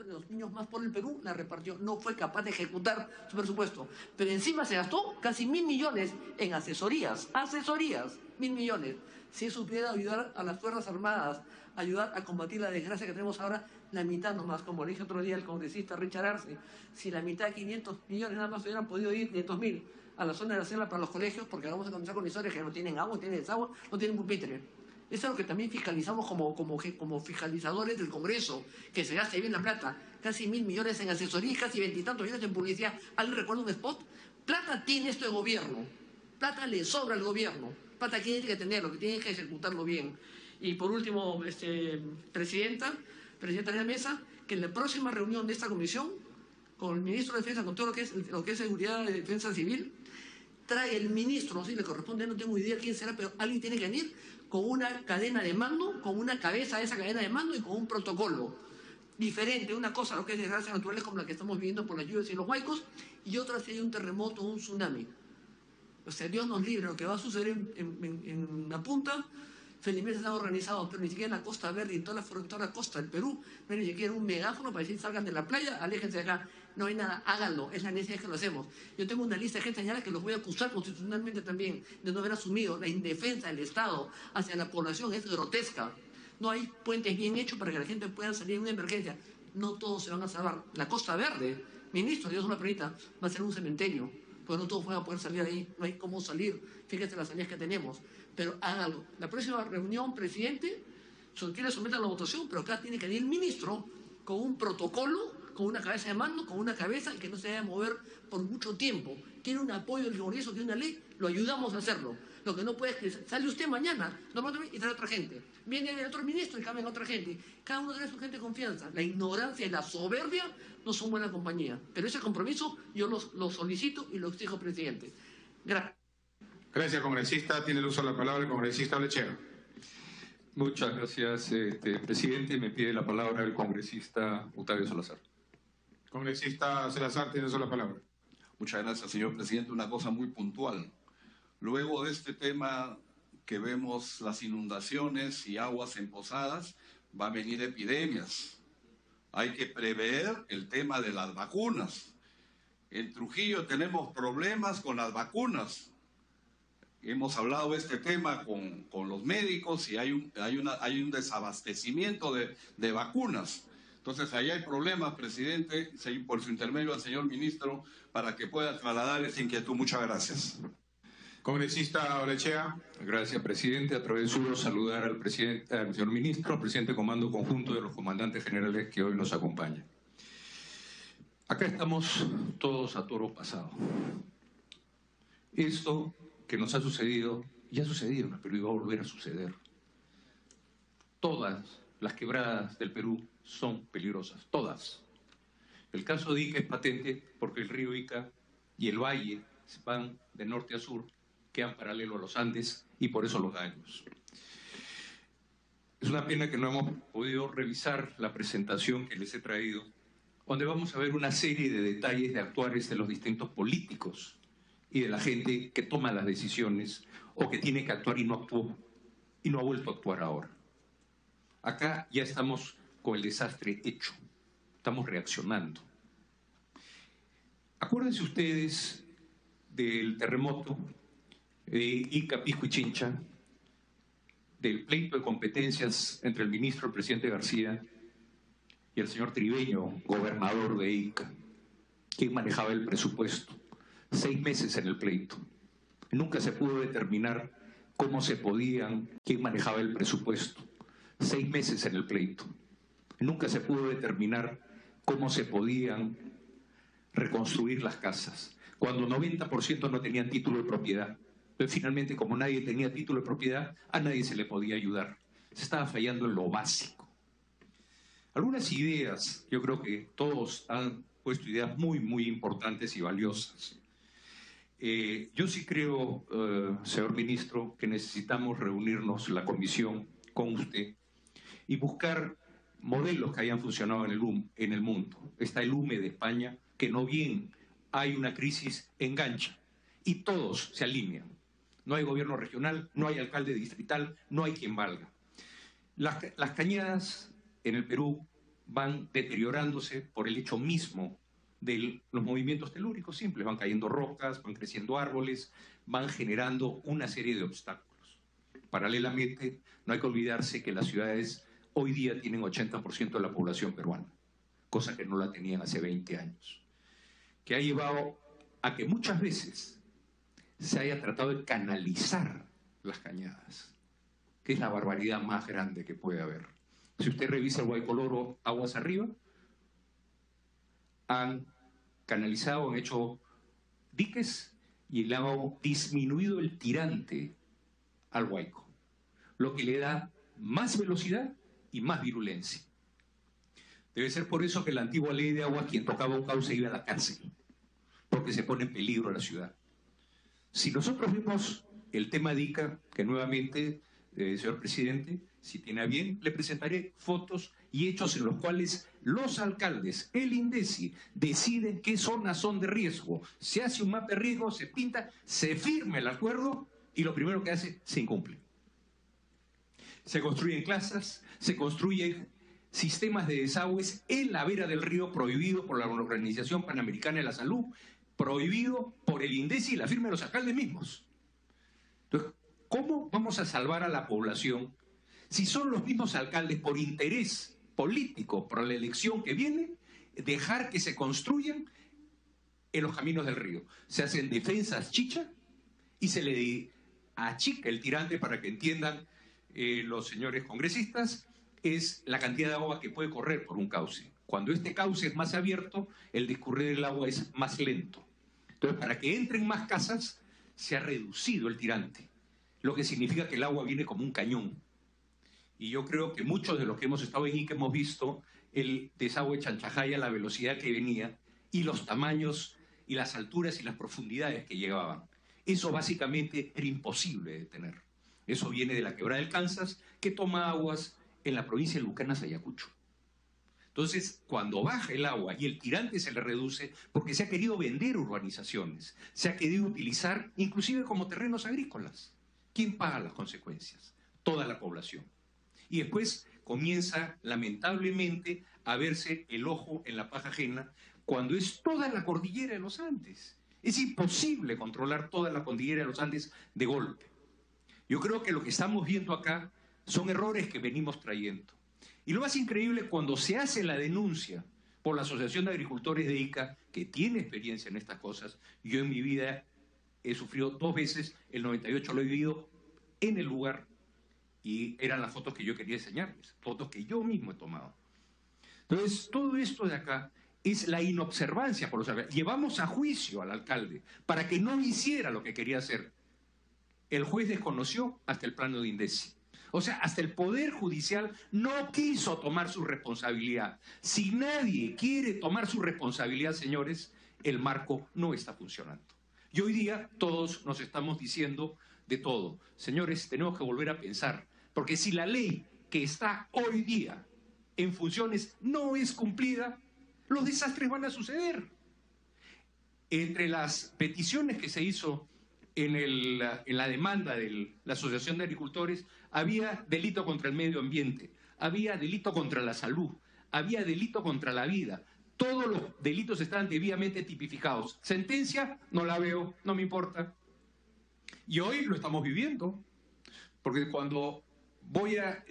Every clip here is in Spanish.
de los niños más pobres del Perú, la repartió. No fue capaz de ejecutar su presupuesto. Pero encima se gastó casi 1.000 millones en asesorías. ¡Asesorías! 1.000 millones. Si eso pudiera ayudar a las Fuerzas Armadas, ayudar a combatir la desgracia que tenemos ahora, la mitad nomás, como le dije otro día al congresista Richard Arce, si la mitad, 500 millones nada más, hubieran podido ir, 500.000, a la zona de la selva para los colegios, porque vamos a comenzar con historias que no tienen agua, no tienen desagüe, no tienen pupitre. Eso es algo que también fiscalizamos como fiscalizadores del Congreso, que se gaste bien la plata. Casi 1.000 millones en asesoría y casi 20 y tantos millones en publicidad. ¿Alguien recuerda un spot? Plata tiene esto de gobierno. Plata le sobra al gobierno. Plata tiene que tenerlo, que tiene que ejecutarlo bien. Y por último, presidenta de la mesa, que en la próxima reunión de esta comisión, con el ministro de Defensa, con todo lo que es seguridad de defensa civil, trae el ministro, si le corresponde, no tengo idea quién será, pero alguien tiene que venir con una cadena de mando, con una cabeza de esa cadena de mando y con un protocolo diferente. Una cosa lo que es desgracias naturales como la que estamos viviendo por las lluvias y los huaicos, y otra si hay un terremoto o un tsunami. O sea, Dios nos libre, lo que va a suceder en la punta. Felizmente están organizados, pero ni siquiera en la Costa Verde y en toda la costa del Perú no hay ni siquiera un megáfono para decir salgan de la playa, aléjense de acá. No hay nada, háganlo, es la necesidad que lo hacemos. Yo tengo una lista de gente señala que los voy a acusar constitucionalmente también de no haber asumido la indefensa del Estado hacia la población, es grotesca. No hay puentes bien hechos para que la gente pueda salir en una emergencia. No todos se van a salvar. La Costa Verde, ministro, Dios una perita, va a ser un cementerio, porque no todos van a poder salir de ahí, no hay cómo salir. Fíjense las salidas que tenemos. Pero hágalo. La próxima reunión, presidente, quiere someter a la votación, pero acá tiene que venir el ministro con un protocolo, con una cabeza de mando, con una cabeza y que no se vaya a mover por mucho tiempo. Tiene un apoyo del Congreso, tiene una ley, lo ayudamos a hacerlo. Lo que no puede es que sale usted mañana, y trae otra gente. Viene el otro ministro y cambia a otra gente. Cada uno tiene su gente de confianza. La ignorancia y la soberbia no son buena compañía. Pero ese compromiso yo lo solicito y lo exijo, presidente. Gracias. Gracias, congresista. Tiene el uso de la palabra el congresista Olechea. Muchas gracias, presidente. Me pide la palabra el congresista Octavio Salazar. Congresista Salazar, tiene el uso de la palabra. Muchas gracias, señor presidente. Una cosa muy puntual. Luego de este tema que vemos las inundaciones y aguas empozadas, va a venir epidemias. Hay que prever el tema de las vacunas. En Trujillo tenemos problemas con las vacunas. Hemos hablado de este tema con los médicos y hay un desabastecimiento de vacunas. Entonces, ahí hay problemas, presidente, por su intermedio al señor ministro, para que pueda trasladar esa inquietud. Muchas gracias. Congresista Olechea. Gracias, presidente. A través suyo saludar al señor ministro, al presidente del Comando Conjunto de los comandantes generales que hoy nos acompañan. Acá estamos todos a toro pasado. Esto que nos ha sucedido, ya ha sucedido, pero iba a volver a suceder. Todas las quebradas del Perú son peligrosas, todas. El caso de Ica es patente porque el río Ica y el valle van de norte a sur, quedan paralelo a los Andes y por eso los daños. Es una pena que no hemos podido revisar la presentación que les he traído, donde vamos a ver una serie de detalles de actuares de los distintos políticos y de la gente que toma las decisiones o que tiene que actuar y no actuó y no ha vuelto a actuar ahora. Acá ya estamos con el desastre hecho, estamos reaccionando. Acuérdense ustedes del terremoto de Ica, Pisco y Chincha, del pleito de competencias entre el ministro, el presidente García, y el señor Tribeño, gobernador de Ica, quien manejaba el presupuesto. 6 meses en el pleito. Nunca se pudo determinar cómo se podían, quién manejaba el presupuesto. 6 meses en el pleito. Nunca se pudo determinar cómo se podían reconstruir las casas, cuando 90% no tenían título de propiedad. Pero finalmente, como nadie tenía título de propiedad, a nadie se le podía ayudar. Se estaba fallando en lo básico. Algunas ideas, yo creo que todos han puesto ideas muy, muy importantes y valiosas. Yo sí creo, señor ministro, que necesitamos reunirnos la comisión con usted y buscar modelos que hayan funcionado en el mundo. Está el UME de España, que no bien hay una crisis, engancha y todos se alinean. No hay gobierno regional, no hay alcalde distrital, no hay quien valga. Las cañadas en el Perú van deteriorándose por el hecho mismo de los movimientos telúricos simples. Van cayendo rocas, van creciendo árboles, van generando una serie de obstáculos. Paralelamente, no hay que olvidarse que las ciudades hoy día tienen 80% de la población peruana, cosa que no la tenían hace 20 años, que ha llevado a que muchas veces se haya tratado de canalizar las cañadas, que es la barbaridad más grande que puede haber. Si usted revisa el Guaycoloro aguas arriba, han canalizado, han hecho diques y le han disminuido el tirante al Guayco, lo que le da más velocidad y más virulencia. Debe ser por eso que la antigua ley de aguas, quien tocaba un cauce iba a la cárcel, porque se pone en peligro la ciudad. Si nosotros vemos el tema de Ica, que nuevamente, señor presidente, si tiene a bien, le presentaré fotos y hechos en los cuales los alcaldes, el INDECI, deciden qué zonas son de riesgo. Se hace un mapa de riesgo, se pinta, se firma el acuerdo y lo primero que hace, se incumple. Se construyen plazas, se construyen sistemas de desagües en la vera del río, prohibido por la Organización Panamericana de la Salud, prohibido por el INDECI y la firma de los alcaldes mismos. Entonces, ¿cómo vamos a salvar a la población si son los mismos alcaldes, por interés político, por la elección que viene, dejar que se construyan en los caminos del río? Se hacen defensas chicha y se le achica el tirante, para que entiendan los señores congresistas, es la cantidad de agua que puede correr por un cauce. Cuando este cauce es más abierto, el discurrir del agua es más lento. Entonces, para que entren más casas, se ha reducido el tirante, lo que significa que el agua viene como un cañón. Y yo creo que muchos de los que hemos estado en Ica hemos visto el desagüe de Chanchajaya, la velocidad que venía, y los tamaños, y las alturas y las profundidades que llegaban. Eso básicamente era imposible de detener. Eso viene de la quebrada del Kansas, que toma aguas en la provincia de Lucanas, Ayacucho. Entonces, cuando baja el agua y el tirante se le reduce, porque se ha querido vender urbanizaciones, se ha querido utilizar inclusive como terrenos agrícolas. ¿Quién paga las consecuencias? Toda la población. Y después comienza, lamentablemente, a verse el ojo en la paja ajena, cuando es toda la cordillera de los Andes. Es imposible controlar toda la cordillera de los Andes de golpe. Yo creo que lo que estamos viendo acá son errores que venimos trayendo. Y lo más increíble, cuando se hace la denuncia por la Asociación de Agricultores de Ica, que tiene experiencia en estas cosas, yo en mi vida he sufrido 2 veces, el 98 lo he vivido en el lugar, y eran las fotos que yo quería enseñarles, fotos que yo mismo he tomado. Entonces, todo esto de acá es la inobservancia por los alcaldes. Llevamos a juicio al alcalde para que no hiciera lo que quería hacer. El juez desconoció hasta el plano de INDECI. O sea, hasta el Poder Judicial no quiso tomar su responsabilidad. Si nadie quiere tomar su responsabilidad, señores, el marco no está funcionando. Y hoy día todos nos estamos diciendo de todo. Señores, tenemos que volver a pensar, porque si la ley que está hoy día en funciones no es cumplida, los desastres van a suceder. Entre las peticiones que se hizo en la demanda de la Asociación de Agricultores, había delito contra el medio ambiente, había delito contra la salud, había delito contra la vida. Todos los delitos estaban debidamente tipificados. Sentencia, no la veo, no me importa. Y hoy lo estamos viviendo, porque cuando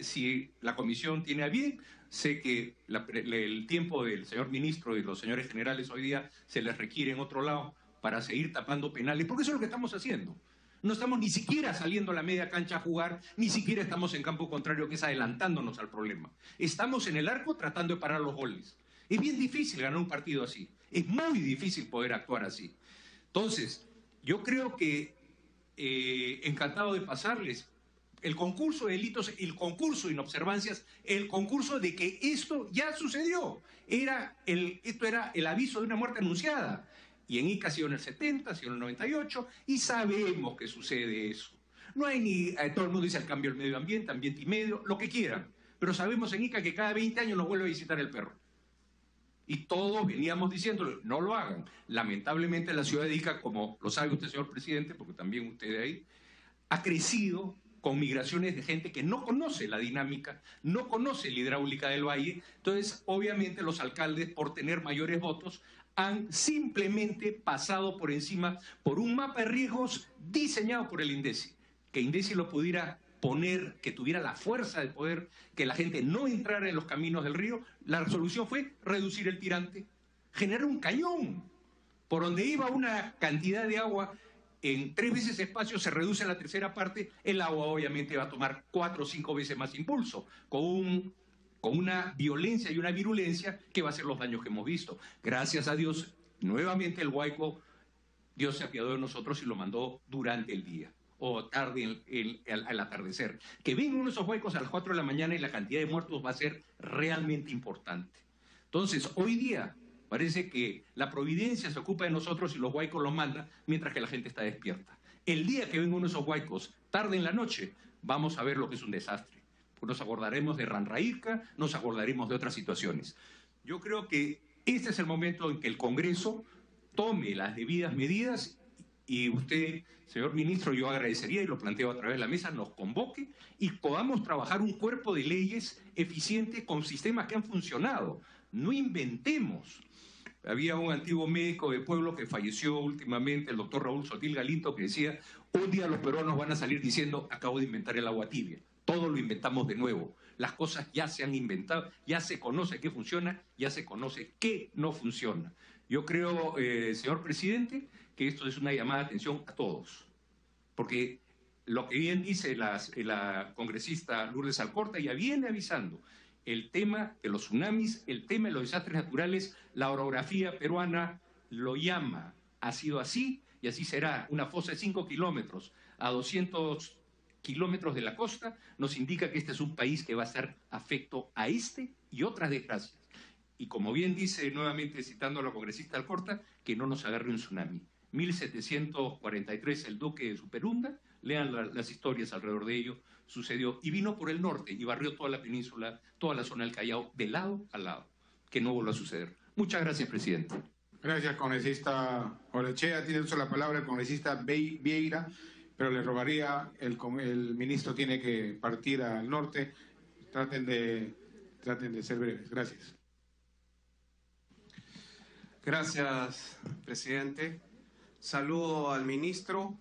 si la comisión tiene a bien, sé que el tiempo del señor ministro y los señores generales hoy día se les requiere en otro lado para seguir tapando penales, porque eso es lo que estamos haciendo. No estamos ni siquiera saliendo a la media cancha a jugar, ni siquiera estamos en campo contrario, que es adelantándonos al problema. Estamos en el arco tratando de parar los goles. Es bien difícil ganar un partido así. Es muy difícil poder actuar así. Entonces, yo creo que encantado de pasarles el concurso de delitos, el concurso de inobservancias, el concurso de que esto ya sucedió. Esto era el aviso de una muerte anunciada. Y en Ica ha sido en el 70, ha sido en el 98, y sabemos que sucede eso. No hay ni, todo el mundo dice el cambio del medio ambiente, ambiente y medio, lo que quieran. Pero sabemos en Ica que cada 20 años nos vuelve a visitar el perro. Y todos veníamos diciéndole, no lo hagan. Lamentablemente la ciudad de Ica, como lo sabe usted, señor presidente, porque también usted de ahí, ha crecido con migraciones de gente que no conoce la dinámica, no conoce la hidráulica del valle. Entonces, obviamente, los alcaldes, por tener mayores votos, han simplemente pasado por encima por un mapa de riesgos diseñado por el INDECI, que INDECI lo pudiera poner, que tuviera la fuerza de poder, que la gente no entrara en los caminos del río. La resolución fue reducir el tirante, generar un cañón, por donde iba una cantidad de agua en 3 veces espacio, se reduce a la tercera parte, el agua obviamente va a tomar 4 o 5 veces más impulso, con una violencia y una virulencia que va a ser los daños que hemos visto. Gracias a Dios, nuevamente el Guayco, Dios se apiadó de nosotros y lo mandó durante el día, o tarde al atardecer. Que vengan uno de esos Guaycos a las 4 de la mañana y la cantidad de muertos va a ser realmente importante. Entonces, hoy día parece que la providencia se ocupa de nosotros y los Guaycos los manda mientras que la gente está despierta. El día que venga uno de esos Guaycos, tarde en la noche, vamos a ver lo que es un desastre. Nos acordaremos de Ranraírca, nos acordaremos de otras situaciones. Yo creo que este es el momento en que el Congreso tome las debidas medidas y usted, señor ministro, yo agradecería, y lo planteo a través de la mesa, nos convoque y podamos trabajar un cuerpo de leyes eficiente con sistemas que han funcionado. No inventemos. Había un antiguo médico de pueblo que falleció últimamente, el doctor Raúl Sotil Galinto, que decía, un día los peruanos van a salir diciendo, acabo de inventar el agua tibia. Todo lo inventamos de nuevo. Las cosas ya se han inventado, ya se conoce qué funciona, ya se conoce qué no funciona. Yo creo, señor presidente, que esto es una llamada de atención a todos. Porque lo que bien dice la congresista Lourdes Alcorta ya viene avisando. El tema de los tsunamis, el tema de los desastres naturales, la orografía peruana lo llama. Ha sido así y así será. Una fosa de 5 kilómetros a 200 kilómetros de la costa, nos indica que este es un país que va a estar afecto a este y otras desgracias. Y como bien dice, nuevamente citando a la congresista Alcorta, que no nos agarre un tsunami. 1743, el duque de Superunda, lean las historias alrededor de ello, sucedió y vino por el norte y barrió toda la península, toda la zona del Callao, de lado a lado. Que no vuelva a suceder. Muchas gracias, presidente. Gracias, congresista Orechea. Tiene uso la palabra el congresista Vieira, pero le rogaría, el ministro tiene que partir al norte. Traten de ser breves. Gracias. Gracias, presidente. Saludo al ministro,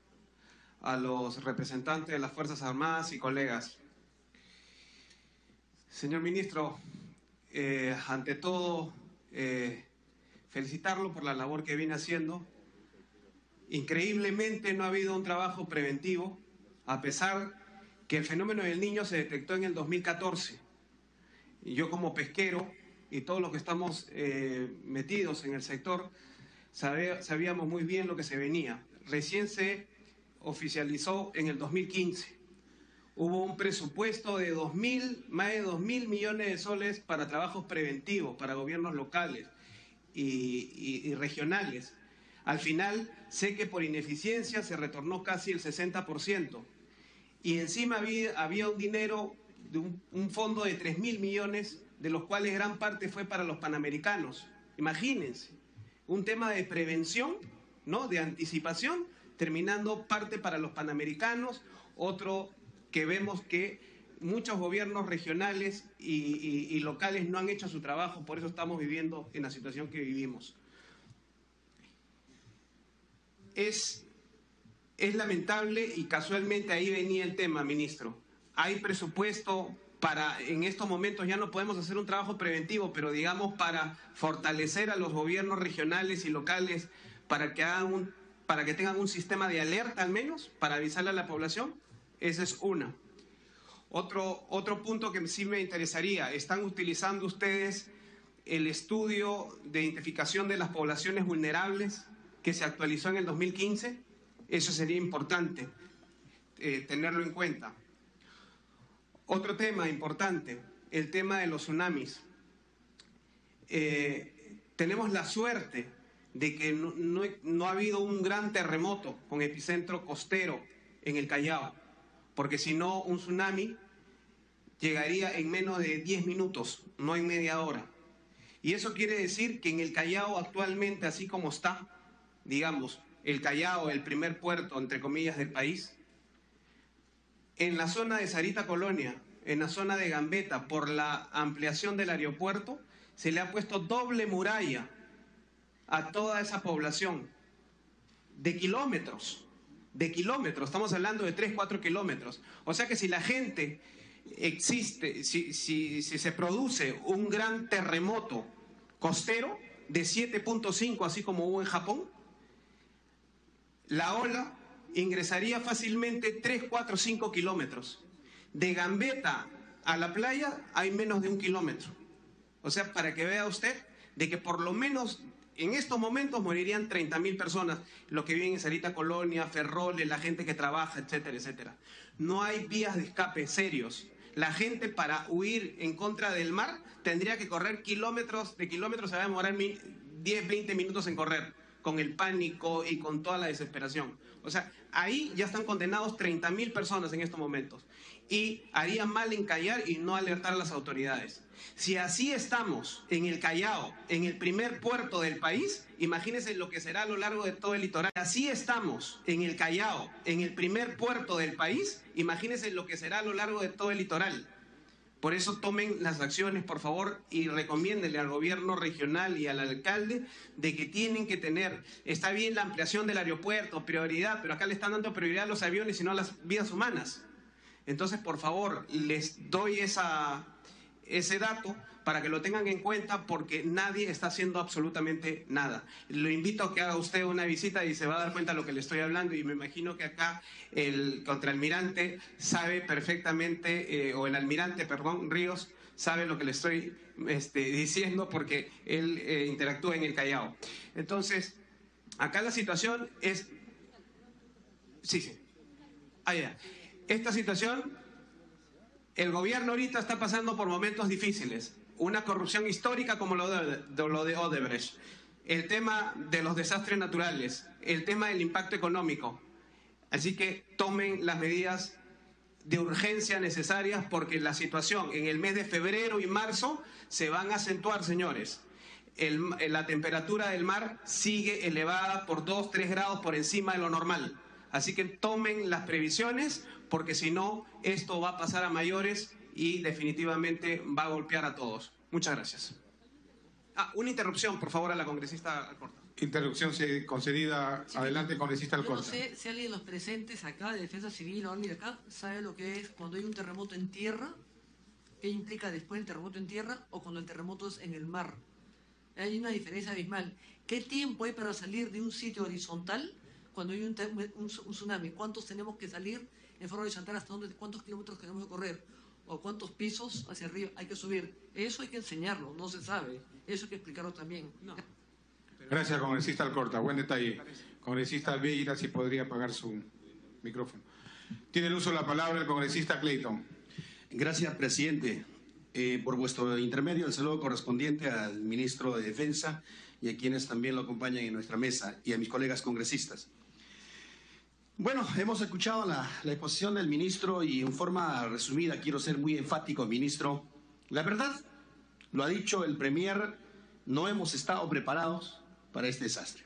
a los representantes de las Fuerzas Armadas y colegas. Señor ministro, ante todo, felicitarlo por la labor que viene haciendo. Increíblemente no ha habido un trabajo preventivo, a pesar que el fenómeno del Niño se detectó en el 2014. Y yo como pesquero y todos los que estamos metidos en el sector, sabíamos muy bien lo que se venía. Recién se oficializó en el 2015. Hubo un presupuesto de más de 2.000 millones de soles para trabajos preventivos, para gobiernos locales y regionales. Al final, sé que por ineficiencia se retornó casi el 60%. Y encima había un dinero, de un fondo de 3.000 millones, de los cuales gran parte fue para los panamericanos. Imagínense, un tema de prevención, ¿no?, de anticipación, terminando parte para los panamericanos, otro que vemos que muchos gobiernos regionales y locales no han hecho su trabajo, por eso estamos viviendo en la situación que vivimos. Es lamentable y casualmente ahí venía el tema, ministro. Hay presupuesto para, en estos momentos ya no podemos hacer un trabajo preventivo, pero digamos para fortalecer a los gobiernos regionales y locales para que tengan un sistema de alerta al menos, para avisarle a la población. Esa es una. Otro punto que sí me interesaría, ¿están utilizando ustedes el estudio de identificación de las poblaciones vulnerables que se actualizó en el 2015? Eso sería importante tenerlo en cuenta. Otro tema importante, el tema de los tsunamis. Tenemos la suerte de que no ha habido un gran terremoto con epicentro costero en el Callao, porque si no, un tsunami llegaría en menos de 10 minutos, no en media hora. Y eso quiere decir que en el Callao actualmente, así como está, digamos, el Callao, el primer puerto, entre comillas, del país, en la zona de Sarita Colonia, en la zona de Gambetta, por la ampliación del aeropuerto, se le ha puesto doble muralla a toda esa población de kilómetros, estamos hablando de 3-4 kilómetros. O sea que si la gente existe, si se produce un gran terremoto costero de 7.5, así como hubo en Japón, la ola ingresaría fácilmente 3, 4, 5 kilómetros. De Gambetta a la playa hay menos de 1 kilómetro. O sea, para que vea usted de que por lo menos en estos momentos morirían 30.000 personas, los que viven en Sarita Colonia, Ferroles, la gente que trabaja, etcétera, etcétera. No hay vías de escape serios. La gente, para huir en contra del mar, tendría que correr kilómetros, de kilómetros se va a demorar 10, 20 minutos en correr, con el pánico y con toda la desesperación. O sea, ahí ya están condenados 30.000 personas en estos momentos. Y haría mal en callar y no alertar a las autoridades. Si así estamos en el Callao, en el primer puerto del país, imagínense lo que será a lo largo de todo el litoral. Así estamos en el Callao, en el primer puerto del país, imagínense lo que será a lo largo de todo el litoral. Por eso tomen las acciones, por favor, y recomiéndenle al gobierno regional y al alcalde de que tienen que tener, está bien la ampliación del aeropuerto, prioridad, pero acá le están dando prioridad a los aviones y no a las vidas humanas. Entonces, por favor, les doy ese dato para que lo tengan en cuenta, porque nadie está haciendo absolutamente nada. Lo invito a que haga usted una visita y se va a dar cuenta de lo que le estoy hablando, y me imagino que acá el contraalmirante sabe perfectamente, o el almirante, perdón, Ríos, sabe lo que le estoy diciendo, porque él interactúa en el Callao. Entonces, acá la situación es... Sí. Ya. Esta situación, el gobierno ahorita está pasando por momentos difíciles, una corrupción histórica como lo de Odebrecht, el tema de los desastres naturales, el tema del impacto económico. Así que tomen las medidas de urgencia necesarias, porque la situación en el mes de febrero y marzo se van a acentuar, señores. La temperatura del mar sigue elevada por 2-3 grados por encima de lo normal. Así que tomen las previsiones, porque si no, esto va a pasar a mayores y definitivamente va a golpear a todos. Muchas gracias. Una interrupción, por favor, a la congresista Alcorta. Interrupción concedida. Adelante, congresista Alcorta. Yo no sé si alguien de los presentes acá, de Defensa Civil o alguien de acá, sabe lo que es cuando hay un terremoto en tierra, qué implica después el terremoto en tierra, o cuando el terremoto es en el mar. Hay una diferencia abismal. ¿Qué tiempo hay para salir de un sitio horizontal cuando hay un tsunami? ¿Cuántos tenemos que salir en forma horizontal? ¿Hasta dónde? ¿Cuántos kilómetros tenemos que correr? ¿O cuántos pisos hacia arriba hay que subir? Eso hay que enseñarlo, no se sabe. Eso hay que explicarlo también. No. Gracias, congresista Alcorta. Buen detalle. Congresista Vieira, si podría apagar su micrófono. Tiene el uso de la palabra el congresista Clayton. Gracias, presidente. Por vuestro intermedio, el saludo correspondiente al ministro de Defensa y a quienes también lo acompañan en nuestra mesa, y a mis colegas congresistas. Bueno, hemos escuchado la exposición del ministro, y en forma resumida quiero ser muy enfático, ministro. La verdad, lo ha dicho el premier, no hemos estado preparados para este desastre.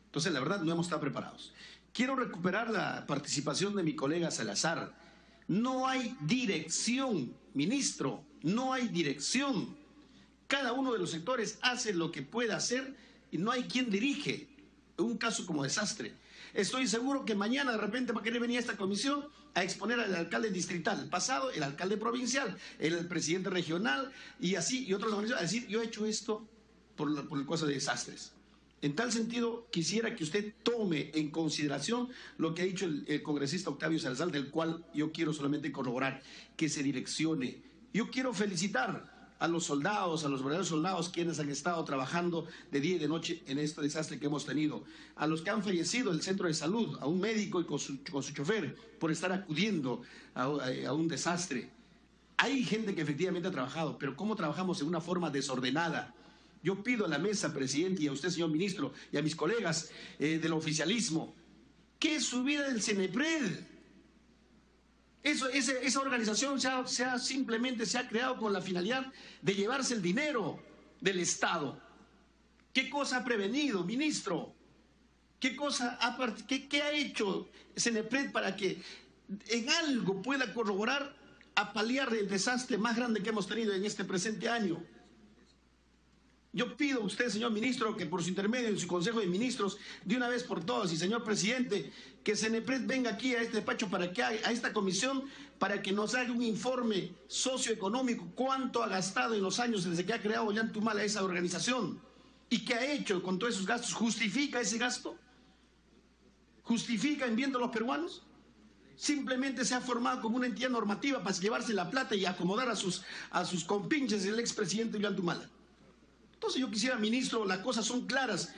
Entonces, la verdad, no hemos estado preparados. Quiero recuperar la participación de mi colega Salazar. No hay dirección, ministro, no hay dirección. Cada uno de los sectores hace lo que puede hacer y no hay quien dirige un caso como desastre. Estoy seguro que mañana de repente va a querer venir a esta comisión a exponer al alcalde distrital, pasado el alcalde provincial, el presidente regional y así, y otros organizaciones, a decir, yo he hecho esto por el caso de desastres. En tal sentido, quisiera que usted tome en consideración lo que ha dicho el congresista Octavio Salazar, del cual yo quiero solamente corroborar, que se direccione. Yo quiero felicitar a los soldados, a los verdaderos soldados, quienes han estado trabajando de día y de noche en este desastre que hemos tenido, a los que han fallecido en el centro de salud, a un médico y con su chofer, por estar acudiendo a un desastre. Hay gente que efectivamente ha trabajado, pero ¿cómo trabajamos en una forma desordenada? Yo pido a la mesa, presidente, y a usted, señor ministro, y a mis colegas del oficialismo, ¿qué es su vida del CENEPRED? Esa organización simplemente se ha creado con la finalidad de llevarse el dinero del Estado. ¿Qué cosa ha prevenido, ministro? ¿Qué ha hecho CENEPRED para que en algo pueda corroborar a paliar el desastre más grande que hemos tenido en este presente año. Yo pido a usted, señor ministro, que por su intermedio en su Consejo de Ministros, de una vez por todas, y señor presidente, que Cenepred venga aquí a este despacho, a esta comisión, para que nos haga un informe socioeconómico, cuánto ha gastado en los años desde que ha creado Ollantumala esa organización, y qué ha hecho con todos esos gastos. ¿Justifica ese gasto? ¿Justifica en bien de los peruanos? Simplemente se ha formado como una entidad normativa para llevarse la plata y acomodar a sus compinches del expresidente Ollantumala. Entonces yo quisiera, ministro, las cosas son claras.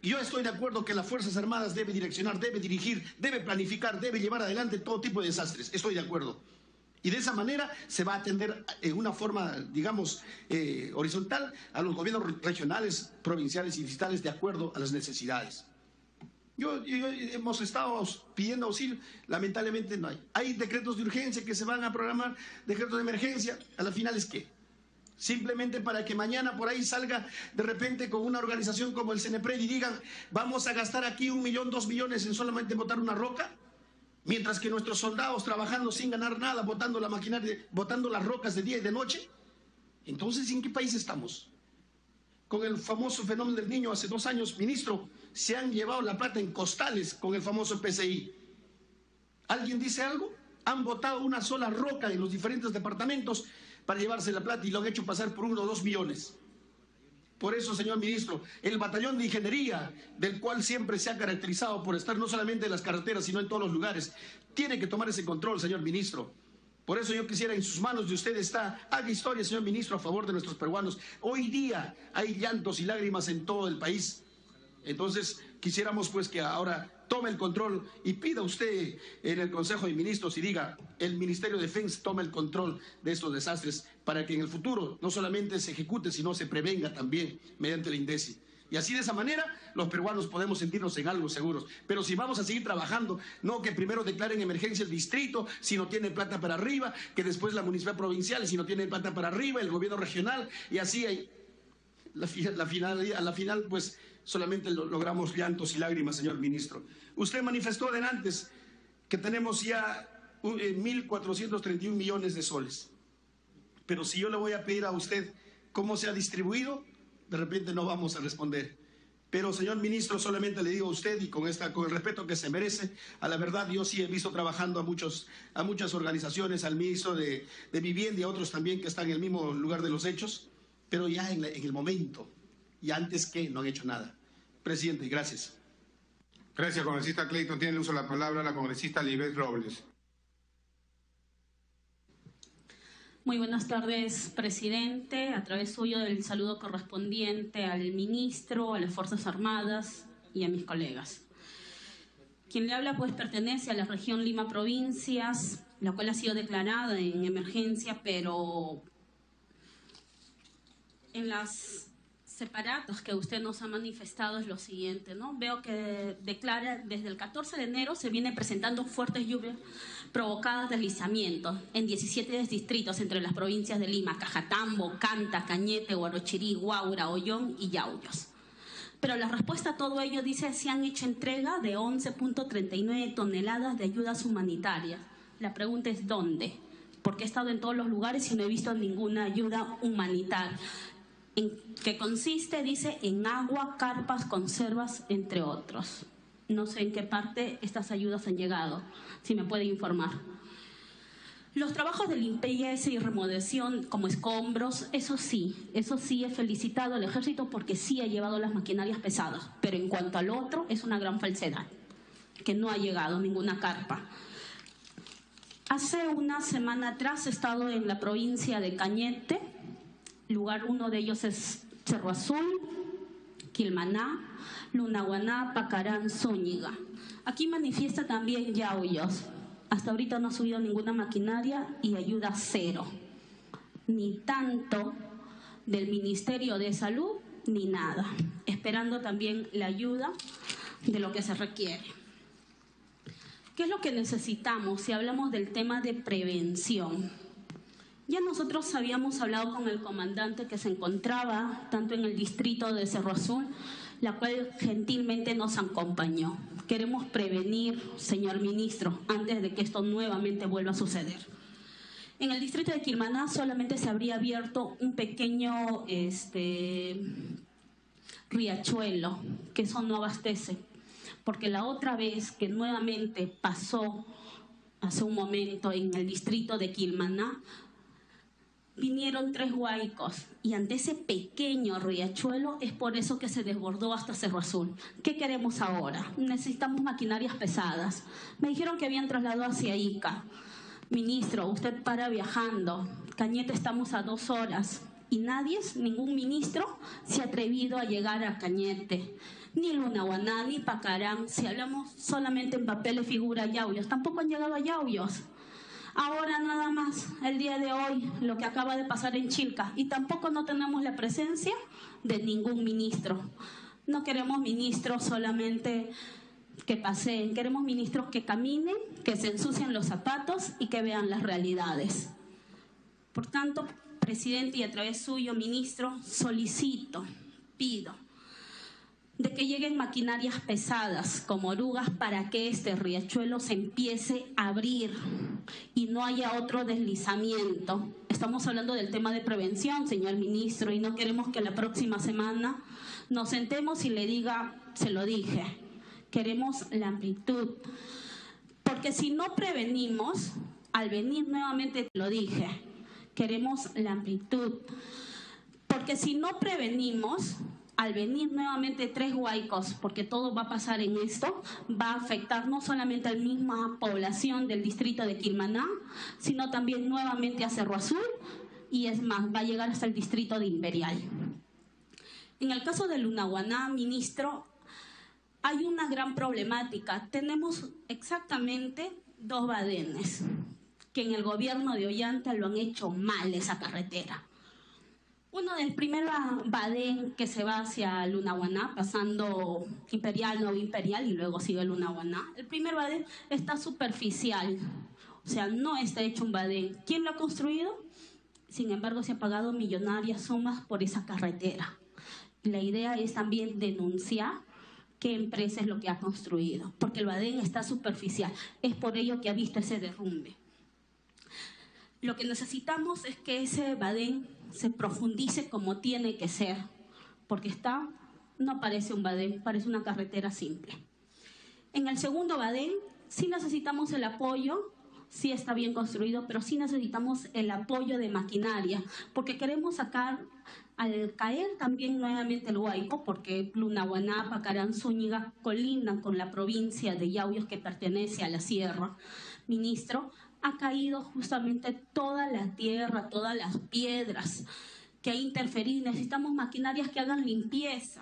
Yo estoy de acuerdo que las Fuerzas Armadas debe direccionar, debe dirigir, debe planificar, debe llevar adelante todo tipo de desastres. Estoy de acuerdo. Y de esa manera se va a atender en una forma, digamos, horizontal a los gobiernos regionales, provinciales y distritales de acuerdo a las necesidades. Hemos estado pidiendo auxilio, lamentablemente no hay. Hay decretos de urgencia que se van a programar, decretos de emergencia, a la final es ¿qué? Simplemente para que mañana por ahí salga de repente con una organización como el Cenepred y digan, vamos a gastar aquí 1 millón, 2 millones en solamente botar una roca, mientras que nuestros soldados trabajando sin ganar nada, botando la maquinaria, botando las rocas de día y de noche. Entonces, ¿en qué país estamos? Con el famoso fenómeno del Niño hace 2 años, ministro, se han llevado la plata en costales con el famoso PCI. ¿Alguien dice algo? Han botado una sola roca en los diferentes departamentos para llevarse la plata y lo han hecho pasar por 1 o 2 millones. Por eso, señor ministro, el batallón de ingeniería, del cual siempre se ha caracterizado por estar no solamente en las carreteras, sino en todos los lugares, tiene que tomar ese control, señor ministro. Por eso yo quisiera, en sus manos de usted está, haga historia, señor ministro, a favor de nuestros peruanos. Hoy día hay llantos y lágrimas en todo el país. Entonces, quisiéramos pues que ahora tome el control y pida usted en el Consejo de Ministros y diga, el Ministerio de Defensa toma el control de estos desastres para que en el futuro no solamente se ejecute, sino se prevenga también mediante la INDECI. Y así de esa manera los peruanos podemos sentirnos en algo seguros. Pero si vamos a seguir trabajando, no que primero declaren emergencia el distrito si no tiene plata para arriba, que después la municipalidad provincial si no tiene plata para arriba, el gobierno regional, y así hay, a la final pues solamente logramos llantos y lágrimas, señor ministro. Usted manifestó antes que tenemos ya 1.431 millones de soles. Pero si yo le voy a pedir a usted cómo se ha distribuido, de repente no vamos a responder. Pero, señor ministro, solamente le digo a usted, y con el respeto que se merece, a la verdad yo sí he visto trabajando a muchas organizaciones, al ministro de Vivienda y a otros también que están en el mismo lugar de los hechos, pero ya en el momento, y antes que no han hecho nada. Presidente, gracias. Gracias, congresista Clayton. Tiene el uso de la palabra la congresista Lisbeth Robles. Muy buenas tardes, presidente. A través suyo del saludo correspondiente al ministro, a las Fuerzas Armadas y a mis colegas. Quien le habla pues pertenece a la región Lima Provincias, la cual ha sido declarada en emergencia, pero en las separatos que usted nos ha manifestado es lo siguiente, ¿no? Veo que declara desde el 14 de enero se viene presentando fuertes lluvias provocadas deslizamientos en 17 distritos entre las provincias de Lima, Cajatambo, Canta, Cañete, Huarochirí, Huaura, Ollón y Yauyos. Pero la respuesta a todo ello dice se han hecho entrega de 11.39 toneladas de ayudas humanitarias. La pregunta es ¿dónde? Porque he estado en todos los lugares y no he visto ninguna ayuda humanitaria. ¿En qué consiste? Dice en agua, carpas, conservas, entre otros. No sé en qué parte estas ayudas han llegado, si me puede informar. Los trabajos de limpieza y remodelación como escombros, eso sí he felicitado al ejército porque sí ha llevado las maquinarias pesadas, pero en cuanto al otro es una gran falsedad, que no ha llegado ninguna carpa. Hace una semana atrás he estado en la provincia de Cañete, uno de ellos es Cerro Azul, Quilmaná, Lunahuaná, Pacarán, Zúñiga. Aquí manifiesta también Yauyos. Hasta ahorita no ha subido ninguna maquinaria y ayuda cero. Ni tanto del Ministerio de Salud, ni nada. Esperando también la ayuda de lo que se requiere. ¿Qué es lo que necesitamos si hablamos del tema de prevención? Ya nosotros habíamos hablado con el comandante que se encontraba tanto en el distrito de Cerro Azul la cual gentilmente nos acompañó. Queremos prevenir, señor ministro, antes de que esto nuevamente vuelva a suceder. En el distrito de Quilmaná solamente se habría abierto un pequeño riachuelo, que eso no abastece, porque la otra vez que nuevamente pasó hace un momento en el distrito de Quilmaná, vinieron 3 huaicos y ante ese pequeño riachuelo es por eso que se desbordó hasta Cerro Azul. ¿Qué queremos ahora? Necesitamos maquinarias pesadas. Me dijeron que habían trasladado hacia Ica. Ministro, usted para viajando. Cañete estamos a 2 horas y ningún ministro se ha atrevido a llegar a Cañete. Ni Lunahuaná, ni Pacarán. Si hablamos solamente en papeles figura Yauyos, tampoco han llegado a Yauyos. Ahora nada más, el día de hoy, lo que acaba de pasar en Chilca, y tampoco no tenemos la presencia de ningún ministro. No queremos ministros solamente que paseen, queremos ministros que caminen, que se ensucien los zapatos y que vean las realidades. Por tanto, presidente, y a través suyo, ministro, solicito, pido, de que lleguen maquinarias pesadas como orugas para que este riachuelo se empiece a abrir y no haya otro deslizamiento. Estamos hablando del tema de prevención, señor ministro, y no queremos que la próxima semana nos sentemos y le diga, se lo dije, queremos la amplitud. Porque si no prevenimos, al venir nuevamente, lo dije, queremos la amplitud. Porque si no prevenimos, al venir nuevamente 3 huaicos, porque todo va a pasar en esto, va a afectar no solamente a la misma población del distrito de Quilmaná, sino también nuevamente a Cerro Azul, y es más, va a llegar hasta el distrito de Imperial. En el caso de Lunahuaná, ministro, hay una gran problemática. Tenemos exactamente 2 badenes, que en el gobierno de Ollanta lo han hecho mal esa carretera. Uno del primer badén que se va hacia Lunahuaná, pasando Imperial, Nuevo Imperial y luego sigue Lunahuaná. El primer badén está superficial, o sea, no está hecho un badén. ¿Quién lo ha construido? Sin embargo, se han pagado millonarias sumas por esa carretera. La idea es también denunciar qué empresa es lo que ha construido, porque el badén está superficial. Es por ello que ha visto ese derrumbe. Lo que necesitamos es que ese badén se profundice como tiene que ser, porque no parece un badén, parece una carretera simple. En el segundo badén sí necesitamos el apoyo, sí está bien construido, pero sí necesitamos el apoyo de maquinaria, porque queremos sacar, al caer también nuevamente el Huaico, porque Lunahuaná, Pacarán, Zúñiga colindan con la provincia de Yauyos que pertenece a la sierra. Ministro, ha caído justamente toda la tierra, todas las piedras que ha interferido. Necesitamos maquinarias que hagan limpieza.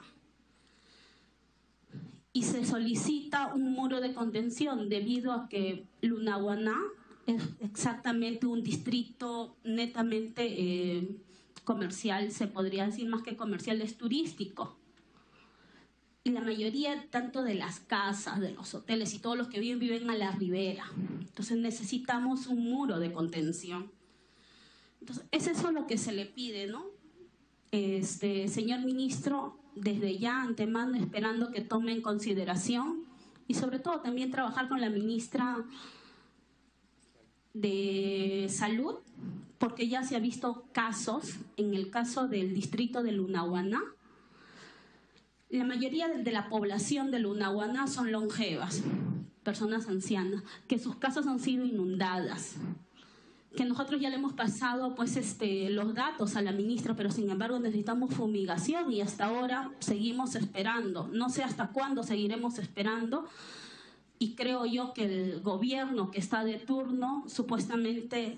Y se solicita un muro de contención debido a que Lunahuaná es exactamente un distrito netamente comercial, se podría decir más que comercial, es turístico. Y la mayoría tanto de las casas, de los hoteles y todos los que viven a la ribera. Entonces necesitamos un muro de contención. Entonces es eso lo que se le pide, ¿no? Señor ministro, desde ya antemano esperando que tome en consideración y sobre todo también trabajar con la ministra de Salud, porque ya se ha visto casos, en el caso del distrito de Lunahuaná, la mayoría de la población de Lunahuaná son longevas, personas ancianas, que sus casas han sido inundadas, que nosotros ya le hemos pasado los datos a la ministra, pero sin embargo necesitamos fumigación y hasta ahora seguimos esperando. No sé hasta cuándo seguiremos esperando y creo yo que el gobierno que está de turno supuestamente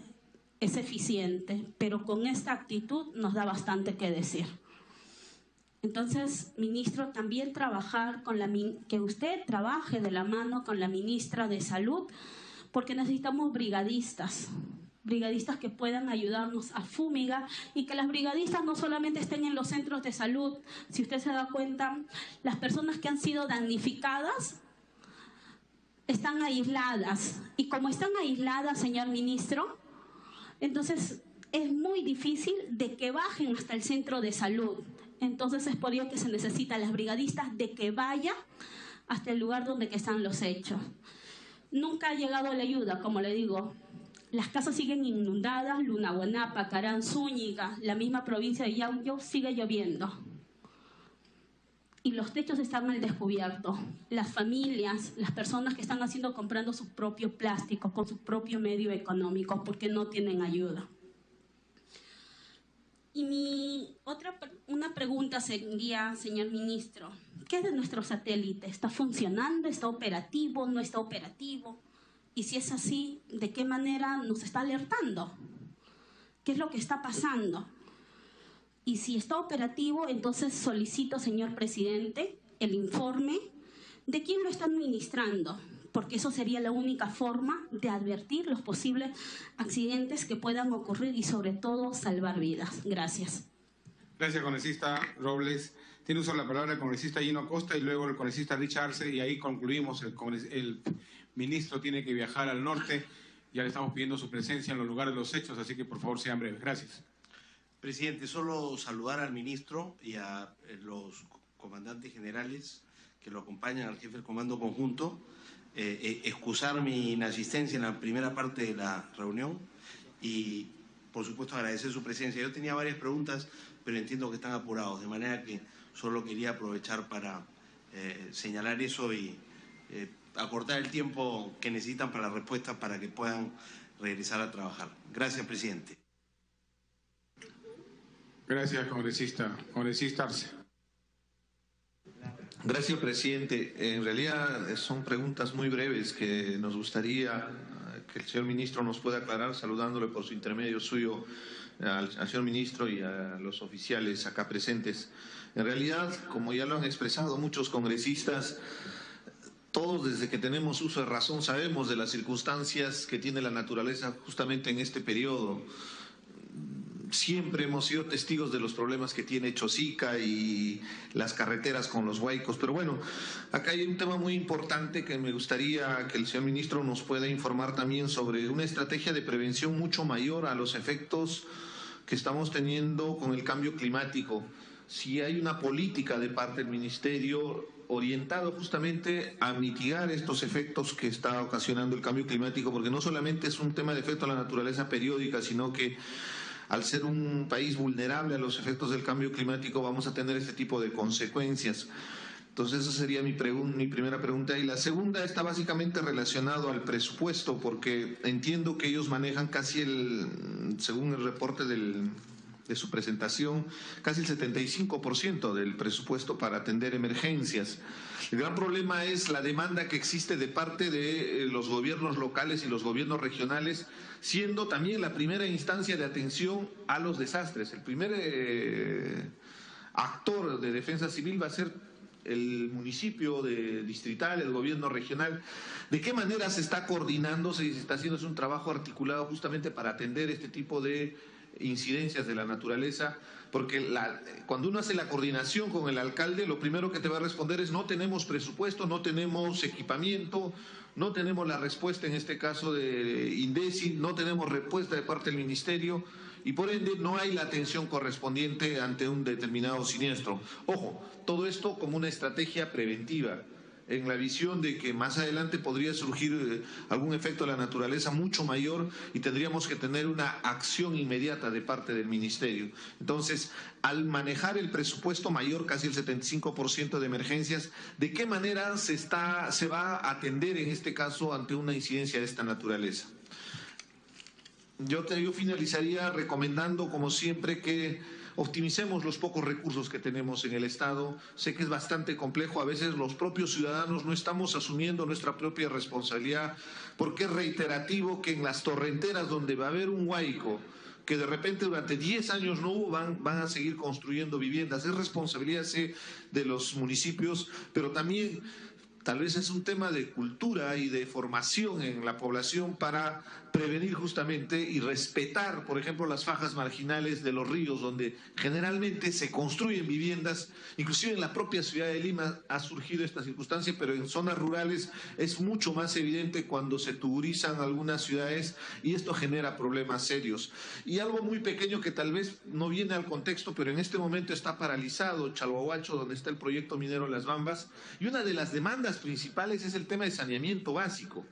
es eficiente, pero con esta actitud nos da bastante que decir. Entonces, ministro, también trabajar que usted trabaje de la mano con la ministra de Salud, porque necesitamos brigadistas que puedan ayudarnos a fumigar y que las brigadistas no solamente estén en los centros de salud. Si usted se da cuenta, las personas que han sido damnificadas están aisladas y como están aisladas, señor ministro, entonces es muy difícil de que bajen hasta el centro de salud. Entonces es por ello que se necesita a las brigadistas de que vayan hasta el lugar donde que están los hechos. Nunca ha llegado la ayuda, como le digo. Las casas siguen inundadas, Lunahuanapa, Carán, Zúñiga, la misma provincia de Yauyo, sigue lloviendo. Y los techos están al descubierto. Las familias, las personas que están comprando su propio plástico con su propio medio económico porque no tienen ayuda. Y una pregunta sería, señor ministro, ¿qué es de nuestro satélite? ¿Está funcionando? ¿Está operativo? ¿No está operativo? Y si es así, ¿de qué manera nos está alertando? ¿Qué es lo que está pasando? Y si está operativo, entonces solicito, señor presidente, el informe de quién lo está administrando, porque eso sería la única forma de advertir los posibles accidentes que puedan ocurrir y sobre todo salvar vidas. Gracias. Gracias, congresista Robles. Tiene uso de la palabra el congresista Gino Costa y luego el congresista Richard Arce, y ahí concluimos. El ministro tiene que viajar al norte. Ya le estamos pidiendo su presencia en los lugares de los hechos, así que por favor sean breves. Gracias. Presidente, solo saludar al ministro y a los comandantes generales que lo acompañan, al jefe del Comando Conjunto, excusar mi inasistencia en la primera parte de la reunión y, por supuesto, agradecer su presencia. Yo tenía varias preguntas, pero entiendo que están apurados, de manera que solo quería aprovechar para señalar eso y acortar el tiempo que necesitan para la respuesta para que puedan regresar a trabajar. Gracias, presidente. Gracias, congresista. Congresista Arce. Gracias, presidente. En realidad son preguntas muy breves que nos gustaría que el señor ministro nos pueda aclarar, saludándole por su intermedio suyo al señor ministro y a los oficiales acá presentes. En realidad, como ya lo han expresado muchos congresistas, todos desde que tenemos uso de razón sabemos de las circunstancias que tiene la naturaleza justamente en este periodo. Siempre hemos sido testigos de los problemas que tiene Chosica y las carreteras con los huaicos. Pero bueno, acá hay un tema muy importante que me gustaría que el señor ministro nos pueda informar también sobre una estrategia de prevención mucho mayor a los efectos que estamos teniendo con el cambio climático. Si hay una política de parte del ministerio orientado justamente a mitigar estos efectos que está ocasionando el cambio climático, porque no solamente es un tema de efecto a la naturaleza periódica, sino que al ser un país vulnerable a los efectos del cambio climático vamos a tener este tipo de consecuencias. Entonces esa sería mi primera pregunta. Y la segunda está básicamente relacionado al presupuesto, porque entiendo que ellos manejan casi según el reporte de su presentación, casi el 75% del presupuesto para atender emergencias. El gran problema es la demanda que existe de parte de los gobiernos locales y los gobiernos regionales, siendo también la primera instancia de atención a los desastres. El primer actor de defensa civil va a ser el municipio distrital, el gobierno regional. ¿De qué manera se está coordinando, se está haciendo un trabajo articulado justamente para atender este tipo de incidencias de la naturaleza? Porque cuando uno hace la coordinación con el alcalde, lo primero que te va a responder es: no tenemos presupuesto, no tenemos equipamiento, no tenemos la respuesta en este caso de INDECI, no tenemos respuesta de parte del ministerio y por ende no hay la atención correspondiente ante un determinado siniestro. Ojo, todo esto como una estrategia preventiva, en la visión de que más adelante podría surgir algún efecto de la naturaleza mucho mayor y tendríamos que tener una acción inmediata de parte del ministerio. Entonces, al manejar el presupuesto mayor, casi el 75% de emergencias, ¿de qué manera se va a atender en este caso ante una incidencia de esta naturaleza? Yo finalizaría recomendando, como siempre, que optimicemos los pocos recursos que tenemos en el Estado. Sé que es bastante complejo, a veces los propios ciudadanos no estamos asumiendo nuestra propia responsabilidad, porque es reiterativo que en las torrenteras donde va a haber un huaico, que de repente durante 10 años no hubo, van a seguir construyendo viviendas. Es responsabilidad de los municipios, pero también tal vez es un tema de cultura y de formación en la población para prevenir justamente y respetar, por ejemplo, las fajas marginales de los ríos, donde generalmente se construyen viviendas. Inclusive en la propia ciudad de Lima ha surgido esta circunstancia, pero en zonas rurales es mucho más evidente cuando se tuburizan algunas ciudades, y esto genera problemas serios. Y algo muy pequeño que tal vez no viene al contexto, pero en este momento está paralizado Chalhuahuacho, donde está el proyecto minero Las Bambas, y una de las demandas principales es el tema de saneamiento básico.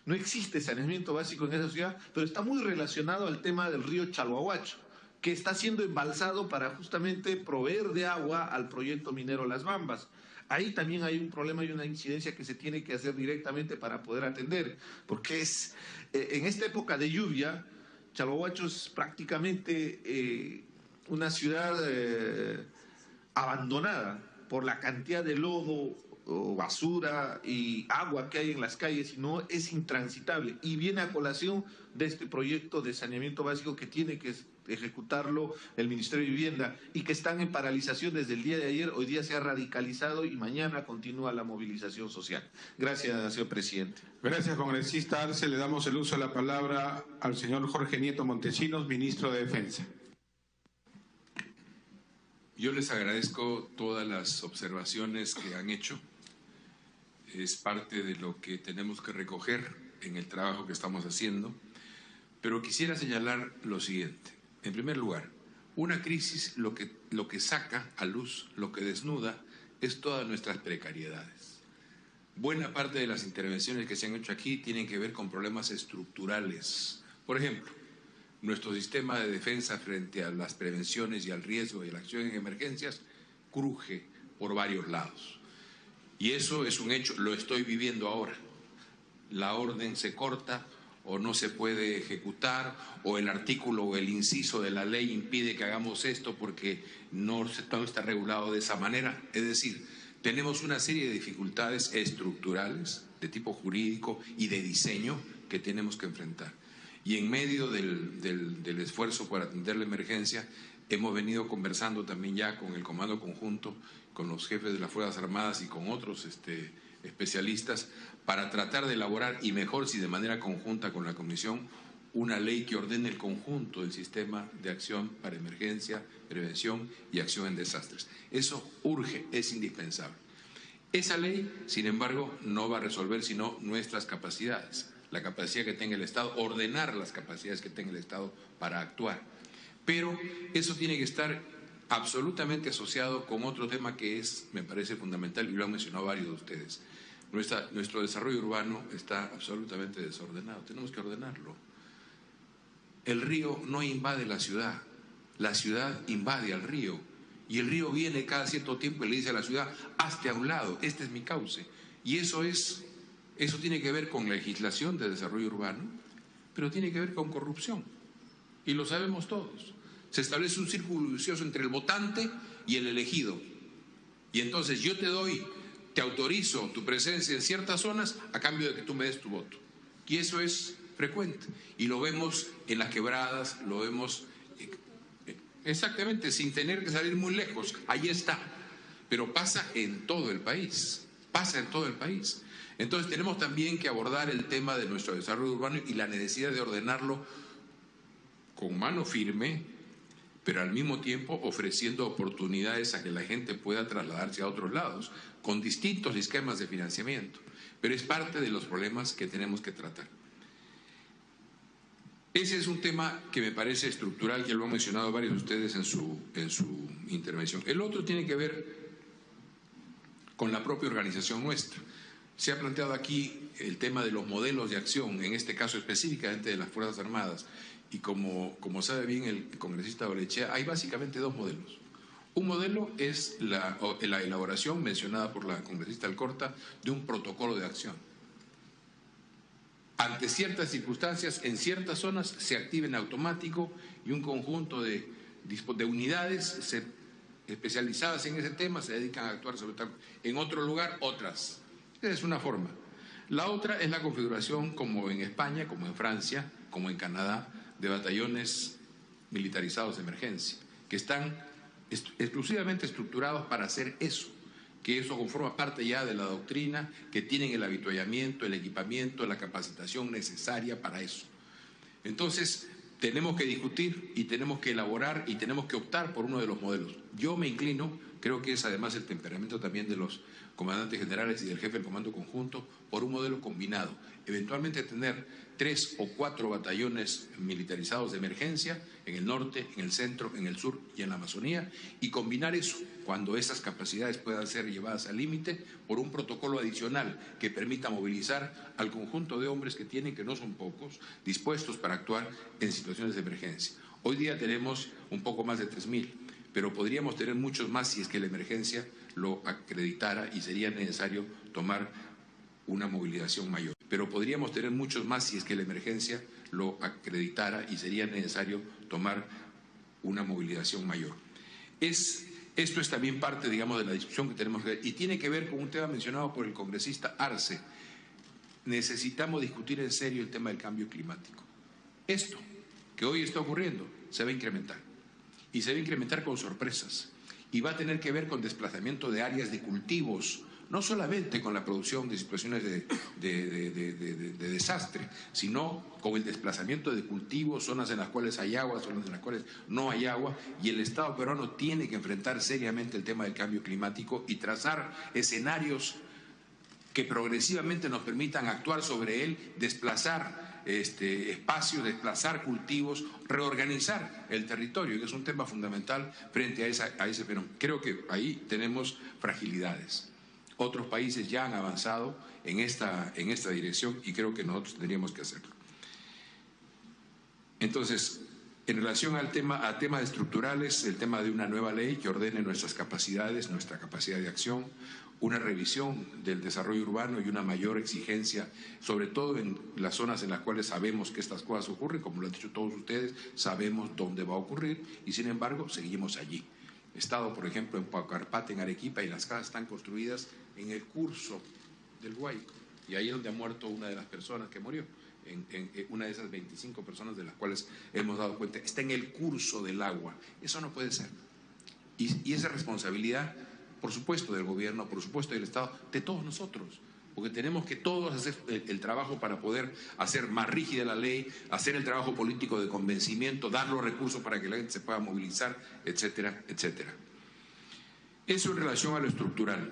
No existe saneamiento básico en esa ciudad, pero está muy relacionado al tema del río Chalhuahuacho, que está siendo embalsado para justamente proveer de agua al proyecto minero Las Bambas. Ahí también hay un problema y una incidencia que se tiene que hacer directamente para poder atender, porque es en esta época de lluvia, Chalhuahuacho es prácticamente una ciudad abandonada por la cantidad de lodo o basura y agua que hay en las calles, y no es intransitable, y viene a colación de este proyecto de saneamiento básico que tiene que ejecutarlo el Ministerio de Vivienda, y que están en paralización desde el día de ayer. Hoy día se ha radicalizado y mañana continúa la movilización social. Gracias, señor presidente. Gracias, congresista Arce. Le damos el uso de la palabra al señor Jorge Nieto Montesinos, ministro de Defensa. Yo les agradezco todas las observaciones que han hecho. Es parte de lo que tenemos que recoger en el trabajo que estamos haciendo. Pero quisiera señalar lo siguiente. En primer lugar, una crisis lo que saca a luz, lo que desnuda, es todas nuestras precariedades. Buena parte de las intervenciones que se han hecho aquí tienen que ver con problemas estructurales. Por ejemplo, nuestro sistema de defensa frente a las prevenciones y al riesgo y a la acción en emergencias cruje por varios lados. Y eso es un hecho, lo estoy viviendo ahora. La orden se corta o no se puede ejecutar, o el artículo o el inciso de la ley impide que hagamos esto porque no está regulado de esa manera. Es decir, tenemos una serie de dificultades estructurales de tipo jurídico y de diseño que tenemos que enfrentar. Y en medio del esfuerzo por atender la emergencia, hemos venido conversando también ya con el Comando Conjunto, con los jefes de las Fuerzas Armadas y con otros especialistas, para tratar de elaborar, y mejor si de manera conjunta con la Comisión, una ley que ordene el conjunto del sistema de acción para emergencia, prevención y acción en desastres. Eso urge, es indispensable. Esa ley, sin embargo, no va a resolver sino nuestras capacidades, la capacidad que tenga el Estado, ordenar las capacidades que tenga el Estado para actuar. Pero eso tiene que estar absolutamente asociado con otro tema que me parece fundamental, y lo han mencionado varios de ustedes. Nuestro desarrollo urbano está absolutamente desordenado, tenemos que ordenarlo. El río no invade la ciudad invade al río, y el río viene cada cierto tiempo y le dice a la ciudad: hazte a un lado, este es mi cauce. Y eso tiene que ver con legislación de desarrollo urbano, pero tiene que ver con corrupción, y lo sabemos todos. Se establece un círculo vicioso entre el votante y el elegido, y entonces yo te autorizo tu presencia en ciertas zonas a cambio de que tú me des tu voto. Y eso es frecuente. Y lo vemos en las quebradas, lo vemos exactamente, sin tener que salir muy lejos. Ahí está. Pero pasa en todo el país. Pasa en todo el país. Entonces tenemos también que abordar el tema de nuestro desarrollo urbano y la necesidad de ordenarlo con mano firme, pero al mismo tiempo ofreciendo oportunidades a que la gente pueda trasladarse a otros lados, con distintos esquemas de financiamiento. Pero es parte de los problemas que tenemos que tratar. Ese es un tema que me parece estructural, que lo han mencionado varios de ustedes en su intervención. El otro tiene que ver con la propia organización nuestra. Se ha planteado aquí el tema de los modelos de acción, en este caso específicamente de las Fuerzas Armadas. Y como sabe bien el congresista Orechea, hay básicamente dos modelos. Un modelo es la elaboración mencionada por la congresista Alcorta de un protocolo de acción. Ante ciertas circunstancias, en ciertas zonas se activa en automático, y un conjunto de unidades especializadas en ese tema se dedican a actuar sobre tal. En otro lugar, otras. Esa es una forma. La otra es la configuración, como en España, como en Francia, como en Canadá, de batallones militarizados de emergencia, que están exclusivamente estructurados para hacer eso, que eso conforma parte ya de la doctrina, que tienen el avituallamiento, el equipamiento, la capacitación necesaria para eso. Entonces, tenemos que discutir y tenemos que elaborar y tenemos que optar por uno de los modelos. Yo me inclino, creo que es además el temperamento también de los comandantes generales y del jefe del comando conjunto, por un modelo combinado. Eventualmente tener 3 o 4 batallones militarizados de emergencia en el norte, en el centro, en el sur y en la Amazonía, y combinar eso cuando esas capacidades puedan ser llevadas al límite por un protocolo adicional que permita movilizar al conjunto de hombres que tienen, que no son pocos, dispuestos para actuar en situaciones de emergencia. Hoy día tenemos un poco más de 3.000, pero podríamos tener muchos más si es que la emergencia lo acreditara y sería necesario tomar una movilización mayor. Pero podríamos tener muchos más si es que la emergencia lo acreditara y sería necesario tomar una movilización mayor. Esto es también parte, digamos, de la discusión que tenemos que ver, y tiene que ver con un tema mencionado por el congresista Arce. Necesitamos discutir en serio el tema del cambio climático. Esto que hoy está ocurriendo se va a incrementar, y se va a incrementar con sorpresas, y va a tener que ver con desplazamiento de áreas de cultivos, no solamente con la producción de situaciones de desastre, sino con el desplazamiento de cultivos, zonas en las cuales hay agua, zonas en las cuales no hay agua, y el Estado peruano tiene que enfrentar seriamente el tema del cambio climático y trazar escenarios que progresivamente nos permitan actuar sobre él, desplazar espacios, desplazar cultivos, reorganizar el territorio, que es un tema fundamental frente a ese fenómeno. Creo que ahí tenemos fragilidades. Otros países ya han avanzado en esta dirección y creo que nosotros tendríamos que hacerlo. Entonces, en relación a temas estructurales, el tema de una nueva ley que ordene nuestras capacidades, nuestra capacidad de acción, una revisión del desarrollo urbano y una mayor exigencia, sobre todo en las zonas en las cuales sabemos que estas cosas ocurren, como lo han dicho todos ustedes, sabemos dónde va a ocurrir y sin embargo seguimos allí. He estado, por ejemplo, en Paucarpata, en Arequipa, y las casas están construidas en el curso del Guáico, y ahí es donde ha muerto una de las personas que murió. En una de esas 25 personas de las cuales hemos dado cuenta, está en el curso del agua. Eso no puede ser. Y esa responsabilidad, por supuesto, del gobierno, por supuesto, del Estado, de todos nosotros, porque tenemos que todos hacer el trabajo para poder hacer más rígida la ley, hacer el trabajo político de convencimiento, dar los recursos para que la gente se pueda movilizar, etcétera, etcétera. Eso en relación a lo estructural.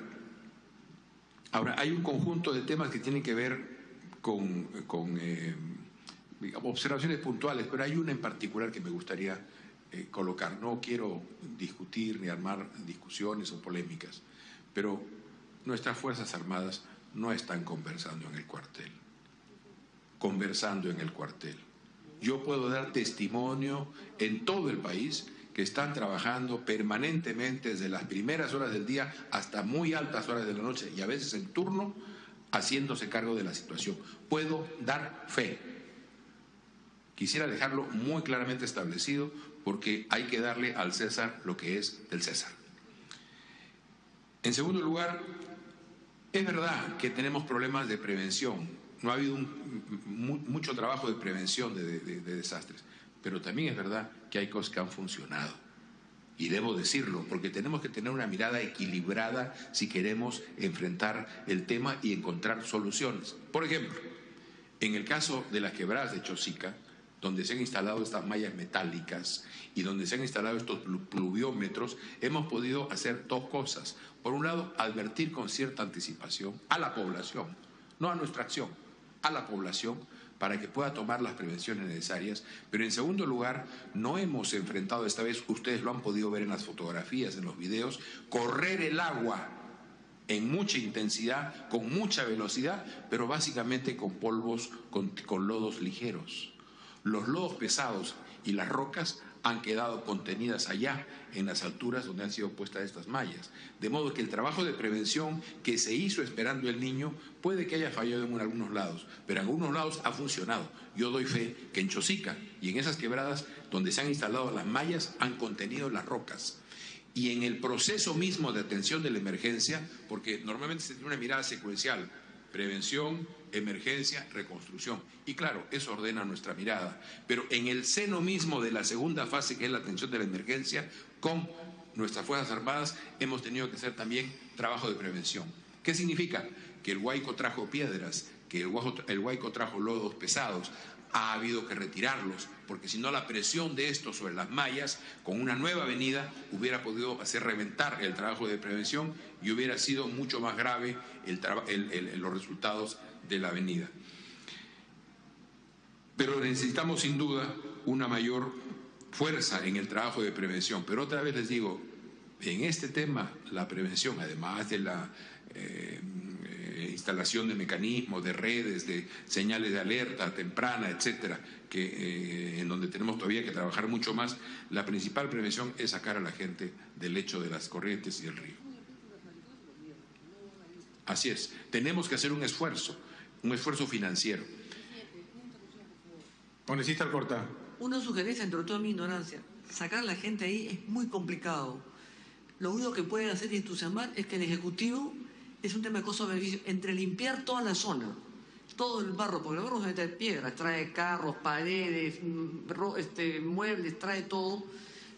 Ahora, hay un conjunto de temas que tienen que ver con digamos, observaciones puntuales, pero hay una en particular que me gustaría colocar. No quiero discutir ni armar discusiones o polémicas, pero nuestras Fuerzas Armadas no están conversando en el cuartel. Yo puedo dar testimonio en todo el país que están trabajando permanentemente desde las primeras horas del día hasta muy altas horas de la noche y a veces en turno, haciéndose cargo de la situación. Puedo dar fe. Quisiera dejarlo muy claramente establecido porque hay que darle al César lo que es del César. En segundo lugar, es verdad que tenemos problemas de prevención. No ha habido mucho trabajo de prevención de desastres, pero también es verdad que hay cosas que han funcionado. Y debo decirlo, porque tenemos que tener una mirada equilibrada si queremos enfrentar el tema y encontrar soluciones. Por ejemplo, en el caso de las quebradas de Chosica, donde se han instalado estas mallas metálicas y donde se han instalado estos pluviómetros, hemos podido hacer dos cosas. Por un lado, advertir con cierta anticipación a la población, no a nuestra acción, a la población, para que pueda tomar las prevenciones necesarias. Pero en segundo lugar, no hemos enfrentado esta vez, ustedes lo han podido ver en las fotografías, en los videos, correr el agua en mucha intensidad, con mucha velocidad, pero básicamente con polvos, con lodos ligeros. Los lodos pesados y las rocas han quedado contenidas allá, en las alturas donde han sido puestas estas mallas. De modo que el trabajo de prevención que se hizo esperando el niño puede que haya fallado en algunos lados, pero en algunos lados ha funcionado. Yo doy fe que en Chosica y en esas quebradas donde se han instalado las mallas han contenido las rocas. Y en el proceso mismo de atención de la emergencia, porque normalmente se tiene una mirada secuencial, prevención, emergencia, reconstrucción. Y claro, eso ordena nuestra mirada. Pero en el seno mismo de la segunda fase, que es la atención de la emergencia, con nuestras Fuerzas Armadas hemos tenido que hacer también trabajo de prevención. ¿Qué significa? Que el Guáico trajo piedras, que el Guáico trajo lodos pesados. ha habido que retirarlos, porque si no la presión de esto sobre las mallas, con una nueva avenida, hubiera podido hacer reventar el trabajo de prevención y hubiera sido mucho más grave los resultados de la avenida. Pero necesitamos sin duda una mayor fuerza en el trabajo de prevención. Pero otra vez les digo, en este tema, la prevención, además de la instalación de mecanismos, de redes, de señales de alerta temprana, etcétera, en donde tenemos todavía que trabajar mucho más, la principal prevención es sacar a la gente del lecho de las corrientes y del río. Así es, tenemos que hacer un esfuerzo financiero. Congresista Alcorta. Una sugerencia, entre toda mi ignorancia: sacar a la gente ahí es muy complicado. Lo único que pueden hacer y entusiasmar es que el Ejecutivo, es un tema de costo-beneficio, entre limpiar toda la zona, todo el barro, porque el barro se mete piedras, trae carros, paredes, muebles, trae todo.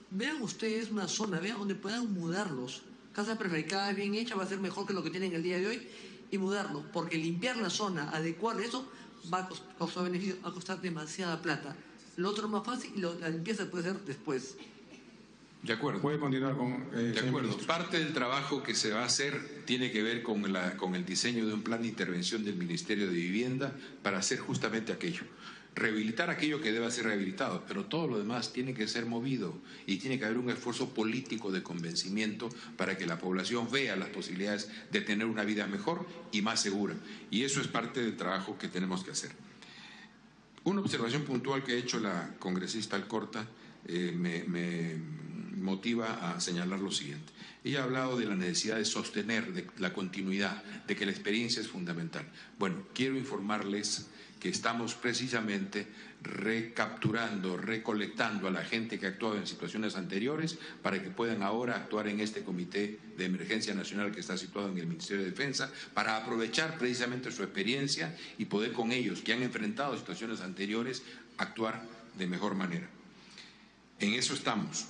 Vean ustedes una zona, vean donde puedan mudarlos. Casa prefabricada bien hecha va a ser mejor que lo que tienen el día de hoy, y mudarlos, porque limpiar la zona, adecuar eso, va a costo-beneficio, va a costar demasiada plata. Lo otro es más fácil y la limpieza puede ser después. De acuerdo. Puede continuar con... de acuerdo. Parte del trabajo que se va a hacer tiene que ver con el diseño de un plan de intervención del Ministerio de Vivienda para hacer justamente aquello. Rehabilitar aquello que deba ser rehabilitado, pero todo lo demás tiene que ser movido y tiene que haber un esfuerzo político de convencimiento para que la población vea las posibilidades de tener una vida mejor y más segura. Y eso es parte del trabajo que tenemos que hacer. Una observación puntual que ha hecho la congresista Alcorta me motiva a señalar lo siguiente. Ella ha hablado de la necesidad de sostener, de la continuidad, de que la experiencia es fundamental. Bueno, quiero informarles que estamos precisamente recapturando, recolectando a la gente que ha actuado en situaciones anteriores para que puedan ahora actuar en este Comité de Emergencia Nacional que está situado en el Ministerio de Defensa, para aprovechar precisamente su experiencia y poder con ellos, que han enfrentado situaciones anteriores, actuar de mejor manera. En eso estamos.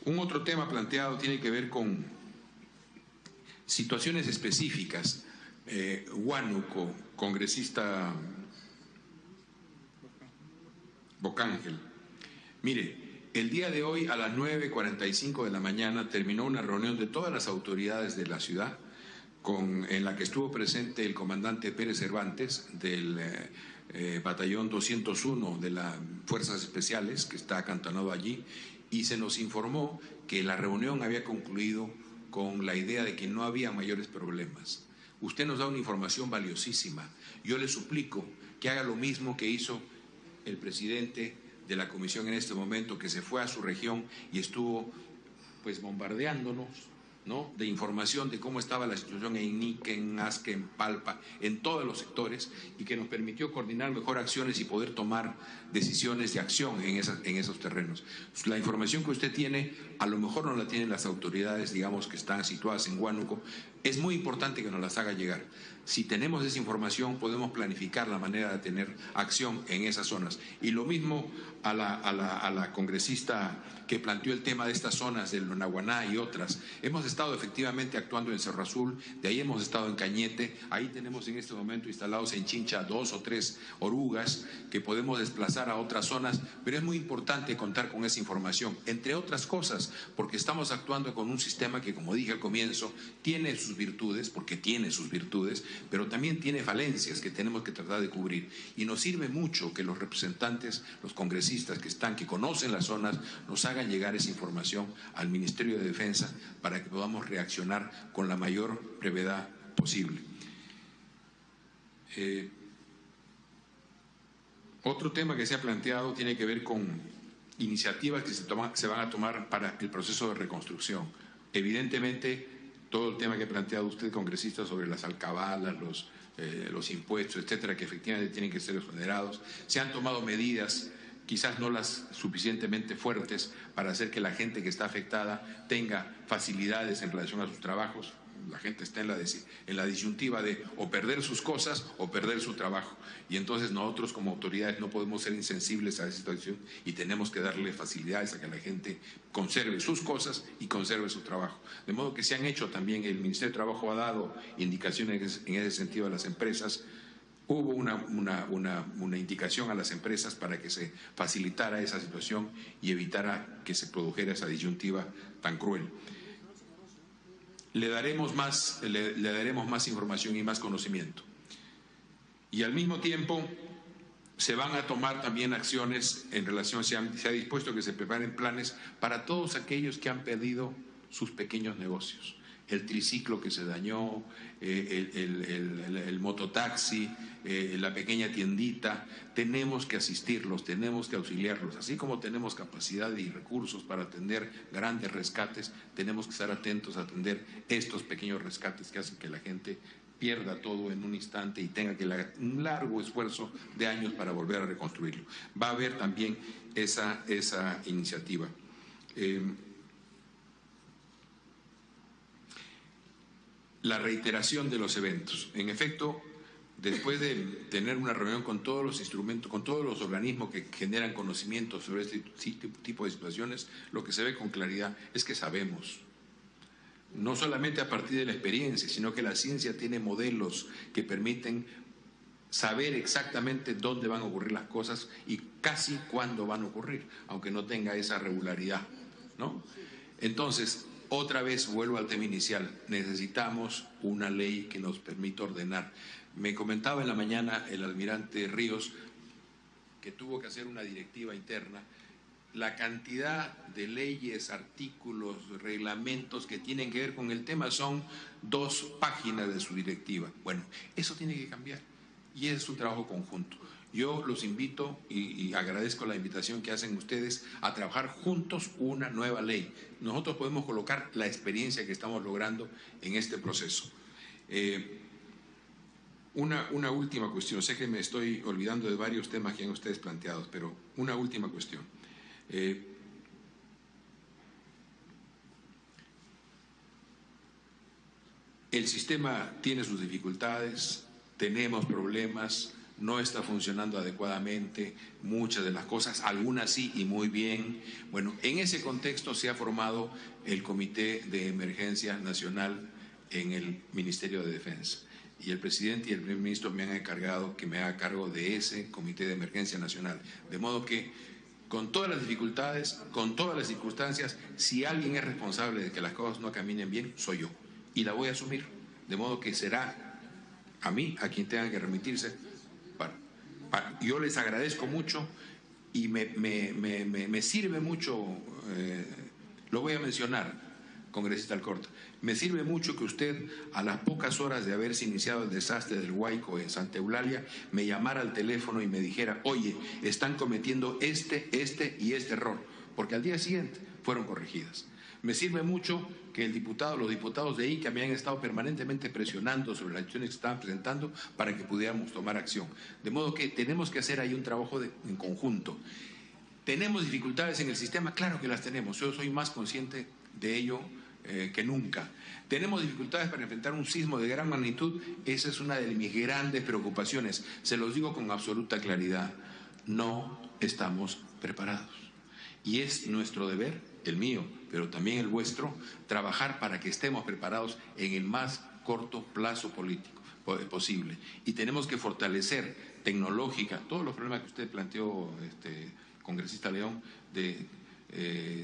Un otro tema planteado tiene que ver con situaciones específicas. Huánuco, congresista Bocángel. Mire, el día de hoy a las 9:45 de la mañana terminó una reunión de todas las autoridades de la ciudad en la que estuvo presente el comandante Pérez Cervantes del batallón 201 de las Fuerzas Especiales, que está acantonado allí, y se nos informó que la reunión había concluido con la idea de que no había mayores problemas. Usted nos da una información valiosísima. Yo le suplico que haga lo mismo que hizo el presidente de la comisión en este momento, que se fue a su región y estuvo pues bombardeándonos, ¿no?, de información de cómo estaba la situación en Iquique, en Asque, en Palpa, en todos los sectores, y que nos permitió coordinar mejor acciones y poder tomar decisiones de acción en esos terrenos. La información que usted tiene, a lo mejor no la tienen las autoridades, digamos, que están situadas en Huánuco. Es muy importante que nos las haga llegar. Si tenemos esa información, podemos planificar la manera de tener acción en esas zonas. Y lo mismo a la congresista que planteó el tema de estas zonas del Naguaná y otras. Hemos estado efectivamente actuando en Cerro Azul, de ahí hemos estado en Cañete, ahí tenemos en este momento instalados en Chincha 2 o 3 orugas que podemos desplazar a otras zonas, pero es muy importante contar con esa información, entre otras cosas, porque estamos actuando con un sistema que, como dije al comienzo, tiene sus virtudes, porque tiene sus virtudes, pero también tiene falencias que tenemos que tratar de cubrir. Y nos sirve mucho que los representantes, los congresistas que conocen las zonas, nos hagan llegar esa información al Ministerio de Defensa para que podamos reaccionar con la mayor brevedad posible. Otro tema que se ha planteado tiene que ver con iniciativas que se van a tomar para el proceso de reconstrucción. Evidentemente, todo el tema que ha planteado usted, congresista, sobre las alcabalas, los impuestos, etcétera, que efectivamente tienen que ser exonerados. Se han tomado medidas, quizás no las suficientemente fuertes, para hacer que la gente que está afectada tenga facilidades en relación a sus trabajos. La gente está en la disyuntiva de o perder sus cosas o perder su trabajo. Y entonces nosotros como autoridades no podemos ser insensibles a esa situación y tenemos que darle facilidades a que la gente conserve sus cosas y conserve su trabajo. De modo que se han hecho también, el Ministerio de Trabajo ha dado indicaciones en ese sentido a las empresas hubo una indicación a las empresas para que se facilitara esa situación y evitara que se produjera esa disyuntiva tan cruel. Le daremos más información y más conocimiento. Y al mismo tiempo se van a tomar también acciones en relación, se ha dispuesto que se preparen planes para todos aquellos que han perdido sus pequeños negocios. El triciclo que se dañó, el mototaxi, la pequeña tiendita, tenemos que asistirlos, tenemos que auxiliarlos. Así como tenemos capacidad y recursos para atender grandes rescates, tenemos que estar atentos a atender estos pequeños rescates que hacen que la gente pierda todo en un instante y tenga que un largo esfuerzo de años para volver a reconstruirlo. Va a haber también esa iniciativa. La reiteración de los eventos. En efecto, después de tener una reunión con todos los instrumentos, con todos los organismos que generan conocimiento sobre este tipo de situaciones, lo que se ve con claridad es que sabemos, no solamente a partir de la experiencia, sino que la ciencia tiene modelos que permiten saber exactamente dónde van a ocurrir las cosas y casi cuándo van a ocurrir, aunque no tenga esa regularidad, ¿no? Entonces, otra vez vuelvo al tema inicial, necesitamos una ley que nos permita ordenar. Me comentaba en la mañana el almirante Ríos que tuvo que hacer una directiva interna. La cantidad de leyes, artículos, reglamentos que tienen que ver con el tema son 2 páginas de su directiva. Bueno, eso tiene que cambiar y es un trabajo conjunto. Yo los invito y agradezco la invitación que hacen ustedes a trabajar juntos una nueva ley. Nosotros podemos colocar la experiencia que estamos logrando en este proceso. Una última cuestión. Sé que me estoy olvidando de varios temas que han ustedes planteado, pero una última cuestión. El sistema tiene sus dificultades, tenemos problemas, no está funcionando adecuadamente, muchas de las cosas, algunas sí y muy bien. Bueno, en ese contexto se ha formado el Comité de Emergencia Nacional en el Ministerio de Defensa. Y el presidente y el primer ministro me han encargado que me haga cargo de ese Comité de Emergencia Nacional. De modo que, con todas las dificultades, con todas las circunstancias, si alguien es responsable de que las cosas no caminen bien, soy yo. Y la voy a asumir. De modo que será a mí a quien tengan que remitirse. Yo les agradezco mucho y me sirve mucho, lo voy a mencionar, congresista Alcorta, me sirve mucho que usted, a las pocas horas de haberse iniciado el desastre del Huayco en Santa Eulalia, me llamara al teléfono y me dijera, oye, están cometiendo este y este error, porque al día siguiente fueron corregidas. Me sirve mucho que los diputados de ICA me han estado permanentemente presionando sobre las acciones que estaban presentando para que pudiéramos tomar acción. De modo que tenemos que hacer ahí un trabajo en conjunto. ¿Tenemos dificultades en el sistema? Claro que las tenemos. Yo soy más consciente de ello que nunca. ¿Tenemos dificultades para enfrentar un sismo de gran magnitud? Esa es una de mis grandes preocupaciones. Se los digo con absoluta claridad. No estamos preparados. Y es nuestro deber, el mío, pero también el vuestro, trabajar para que estemos preparados en el más corto plazo político posible. Y tenemos que fortalecer tecnológica, todos los problemas que usted planteó, congresista León, de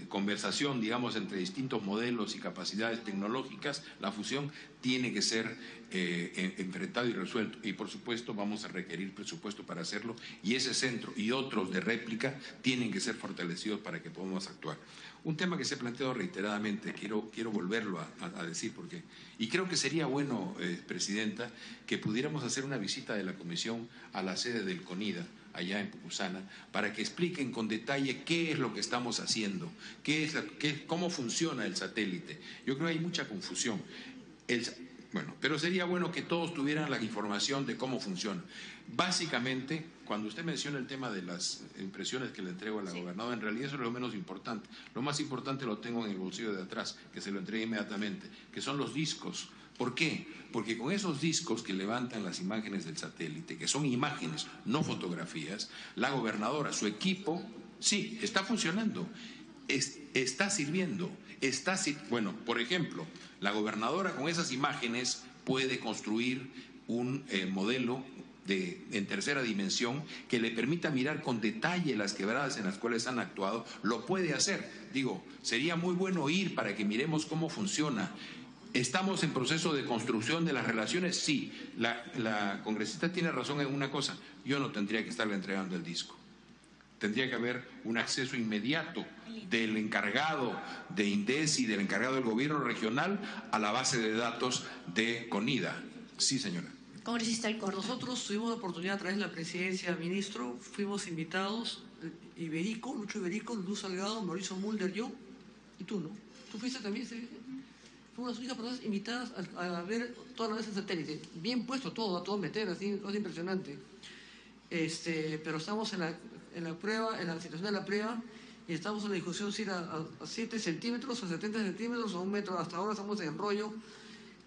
conversación, digamos, entre distintos modelos y capacidades tecnológicas, la fusión tiene que ser enfrentado y resuelto. Y por supuesto vamos a requerir presupuesto para hacerlo, y ese centro y otros de réplica tienen que ser fortalecidos para que podamos actuar. Un tema que se ha planteado reiteradamente, quiero volverlo a decir, porque, y creo que sería bueno, Presidenta, que pudiéramos hacer una visita de la Comisión a la sede del CONIDA, allá en Pucusana, para que expliquen con detalle qué es lo que estamos haciendo, cómo funciona el satélite. Yo creo que hay mucha confusión. Pero sería bueno que todos tuvieran la información de cómo funciona. Básicamente, cuando usted menciona el tema de las impresiones que le entrego a la gobernadora, en realidad eso es lo menos importante. Lo más importante lo tengo en el bolsillo de atrás, que se lo entregue inmediatamente, que son los discos. ¿Por qué? Porque con esos discos que levantan las imágenes del satélite, que son imágenes, no fotografías, la gobernadora, su equipo, sí, está funcionando, está sirviendo, bueno, por ejemplo, la gobernadora con esas imágenes puede construir un modelo en tercera dimensión que le permita mirar con detalle las quebradas en las cuales han actuado, lo puede hacer. Digo, sería muy bueno ir para que miremos cómo funciona. ¿Estamos en proceso de construcción de las relaciones? Sí. La congresista tiene razón en una cosa. Yo no tendría que estarle entregando el disco. Tendría que haber un acceso inmediato del encargado de INDECI, del encargado del gobierno regional, a la base de datos de CONIDA. Sí, señora. Congresista Alcorta. Nosotros tuvimos la oportunidad a través de la presidencia, ministro, fuimos invitados, Iberico, Lucho Iberico, Luz Salgado, Mauricio Mulder, yo, y tú, ¿no? ¿Tú fuiste también? Fuimos las únicas personas invitadas a ver toda la vez el satélite. Bien puesto todo, a todo meter, así, cosa impresionante. Pero estamos en la prueba, en la situación de la prueba, y estamos en la discusión si ir a 7 centímetros, a 70 centímetros, a 1 metro. Hasta ahora estamos en rollo,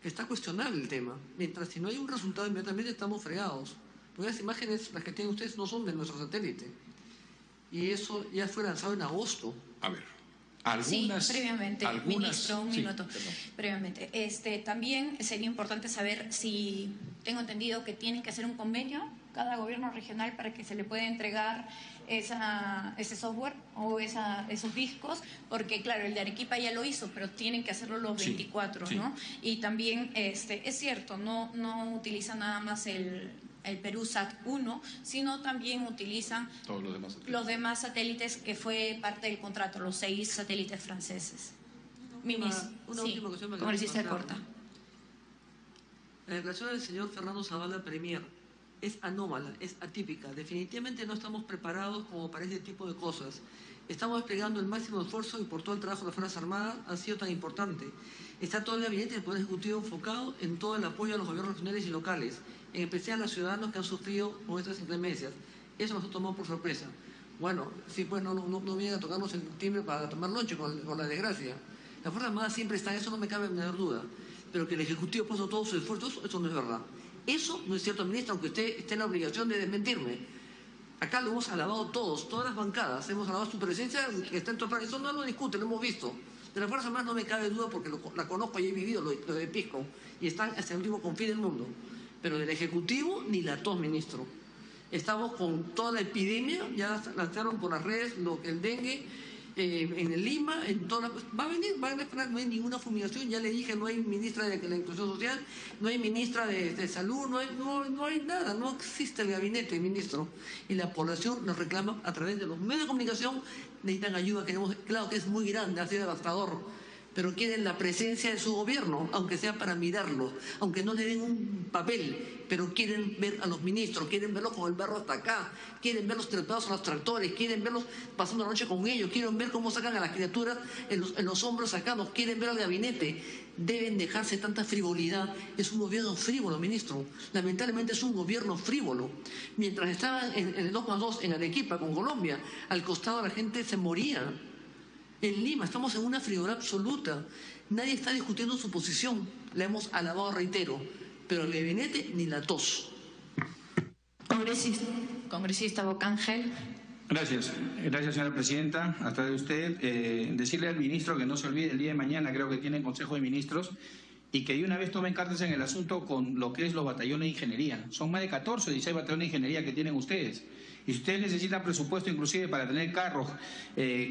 que está cuestionable el tema. Mientras si no hay un resultado inmediatamente estamos fregados. Porque las imágenes, las que tienen ustedes, no son de nuestro satélite. Y eso ya fue lanzado en agosto. A ver. Algunas, sí, previamente, ministro, un minuto. Previamente. También sería importante saber si tengo entendido que tienen que hacer un convenio cada gobierno regional para que se le pueda entregar ese software o esos discos, porque claro, el de Arequipa ya lo hizo, pero tienen que hacerlo los 24, ¿no? Y también es cierto, no utilizan nada más el PeruSat 1, sino también utilizan todos los demás satélites que fue parte del contrato, los 6 satélites franceses. Ministro, última cuestión. Congresista Alcorta. La declaración del señor Fernando Zavala Premier es anómala, es atípica. Definitivamente no estamos preparados como para este tipo de cosas. Estamos desplegando el máximo esfuerzo y por todo el trabajo de las Fuerzas Armadas ha sido tan importante. Está todo el gabinete del Poder Ejecutivo enfocado en todo el apoyo a los gobiernos regionales y locales, en especial a los ciudadanos que han sufrido con estas inclemencias. Eso nos ha tomado por sorpresa. Bueno, sí, pues no vienen a tocarnos el timbre para tomar lonche con la desgracia. Las Fuerzas Armadas siempre están, eso no me cabe menor duda. Pero que el Ejecutivo ha puesto todos sus esfuerzos, eso no es verdad. Eso no es cierto, ministro, aunque usted esté en la obligación de desmentirme. Acá lo hemos alabado todos, todas las bancadas, hemos alabado su presencia, que está en todo el plan. Eso no lo discute, lo hemos visto. De las Fuerzas Armadas no me cabe duda porque la conozco y he vivido lo de Pisco, y están hasta el último confín del mundo. Pero del Ejecutivo ni la tos, ministro. Estamos con toda la epidemia, ya lanzaron por las redes el dengue, en el Lima, en todas las... Va a venir, no hay ninguna fumigación, ya le dije, no hay ministra de la Inclusión Social, no hay ministra de Salud, no hay nada, no existe el gabinete, ministro. Y la población nos reclama a través de los medios de comunicación, necesitan ayuda, claro que es muy grande, ha sido devastador, pero quieren la presencia de su gobierno, aunque sea para mirarlos, aunque no le den un papel, pero quieren ver a los ministros, quieren verlos con el barro hasta acá, quieren verlos trepados a los tractores, quieren verlos pasando la noche con ellos, quieren ver cómo sacan a las criaturas en los hombros sacados, quieren ver al gabinete. Deben dejarse tanta frivolidad. Es un gobierno frívolo, ministro. Lamentablemente es un gobierno frívolo. Mientras estaban en el 2+2 en Arequipa con Colombia, al costado la gente se moría. En Lima estamos en una frivolidad absoluta. Nadie está discutiendo su posición. La hemos alabado, reitero. Pero el gabinete ni la tos. Congresista Bocángel. Gracias, señora presidenta. A través de usted, decirle al ministro que no se olvide el día de mañana, creo que tiene Consejo de Ministros, y que de una vez tomen cartas en el asunto con lo que es los batallones de ingeniería. Son más de 14 o 16 batallones de ingeniería que tienen ustedes. Y si ustedes necesitan presupuesto inclusive para tener carros,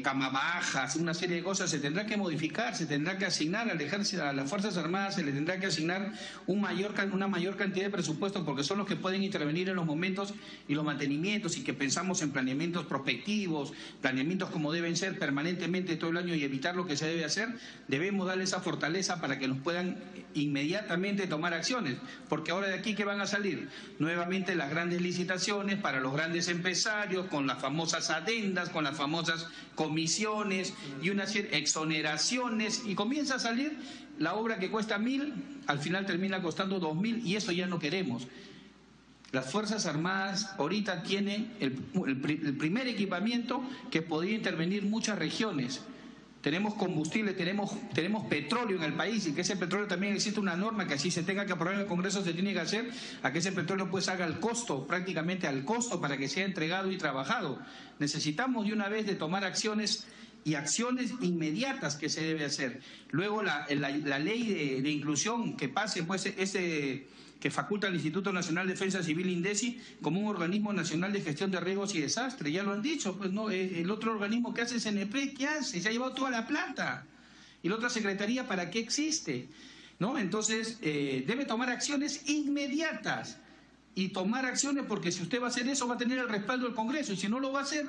cama bajas, una serie de cosas, se tendrá que modificar, se tendrá que asignar al ejército, a las Fuerzas Armadas, se le tendrá que asignar una mayor cantidad de presupuesto, porque son los que pueden intervenir en los momentos y los mantenimientos, y que pensamos en planeamientos prospectivos, planeamientos como deben ser permanentemente todo el año y evitar lo que se debe hacer. Debemos darle esa fortaleza para que nos puedan inmediatamente tomar acciones, porque ahora de aquí ¿qué van a salir? Nuevamente las grandes licitaciones para los grandes empresarios, con las famosas adendas, con las famosas comisiones y una serie de exoneraciones, y comienza a salir la obra que cuesta 1.000, al final termina costando 2.000, y eso ya no queremos. Las Fuerzas Armadas ahorita tienen el primer equipamiento que podría intervenir muchas regiones. Tenemos combustible, tenemos petróleo en el país, y que ese petróleo también existe una norma que así se tenga que aprobar en el Congreso, se tiene que hacer a que ese petróleo pues haga el costo, prácticamente al costo, para que sea entregado y trabajado. Necesitamos de una vez de tomar acciones, y acciones inmediatas que se debe hacer. Luego la ley de inclusión, que pase pues que faculta al Instituto Nacional de Defensa Civil INDECI como un organismo nacional de gestión de riesgos y desastres. Ya lo han dicho, pues no, el otro organismo que hace CNP, ¿qué hace? Se ha llevado toda la plata. ¿Y la otra secretaría para qué existe? ¿No? Entonces, debe tomar acciones inmediatas. Y tomar acciones, porque si usted va a hacer eso, va a tener el respaldo del Congreso. Y si no lo va a hacer,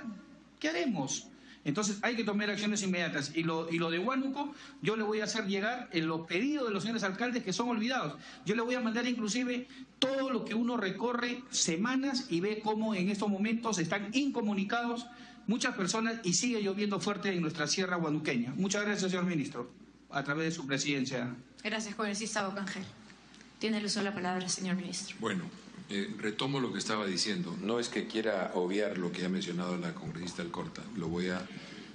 ¿qué haremos? Entonces hay que tomar acciones inmediatas. Y lo de Huánuco, yo le voy a hacer llegar en los pedidos de los señores alcaldes que son olvidados. Yo le voy a mandar inclusive todo lo que uno recorre semanas y ve cómo en estos momentos están incomunicados muchas personas y sigue lloviendo fuerte en nuestra sierra huanuqueña. Muchas gracias, señor ministro, a través de su presidencia. Gracias, congresista Bocángel. Tiene el uso de la palabra, señor ministro. Bueno, retomo lo que estaba diciendo. No es que quiera obviar lo que ha mencionado la congresista Alcorta, lo voy a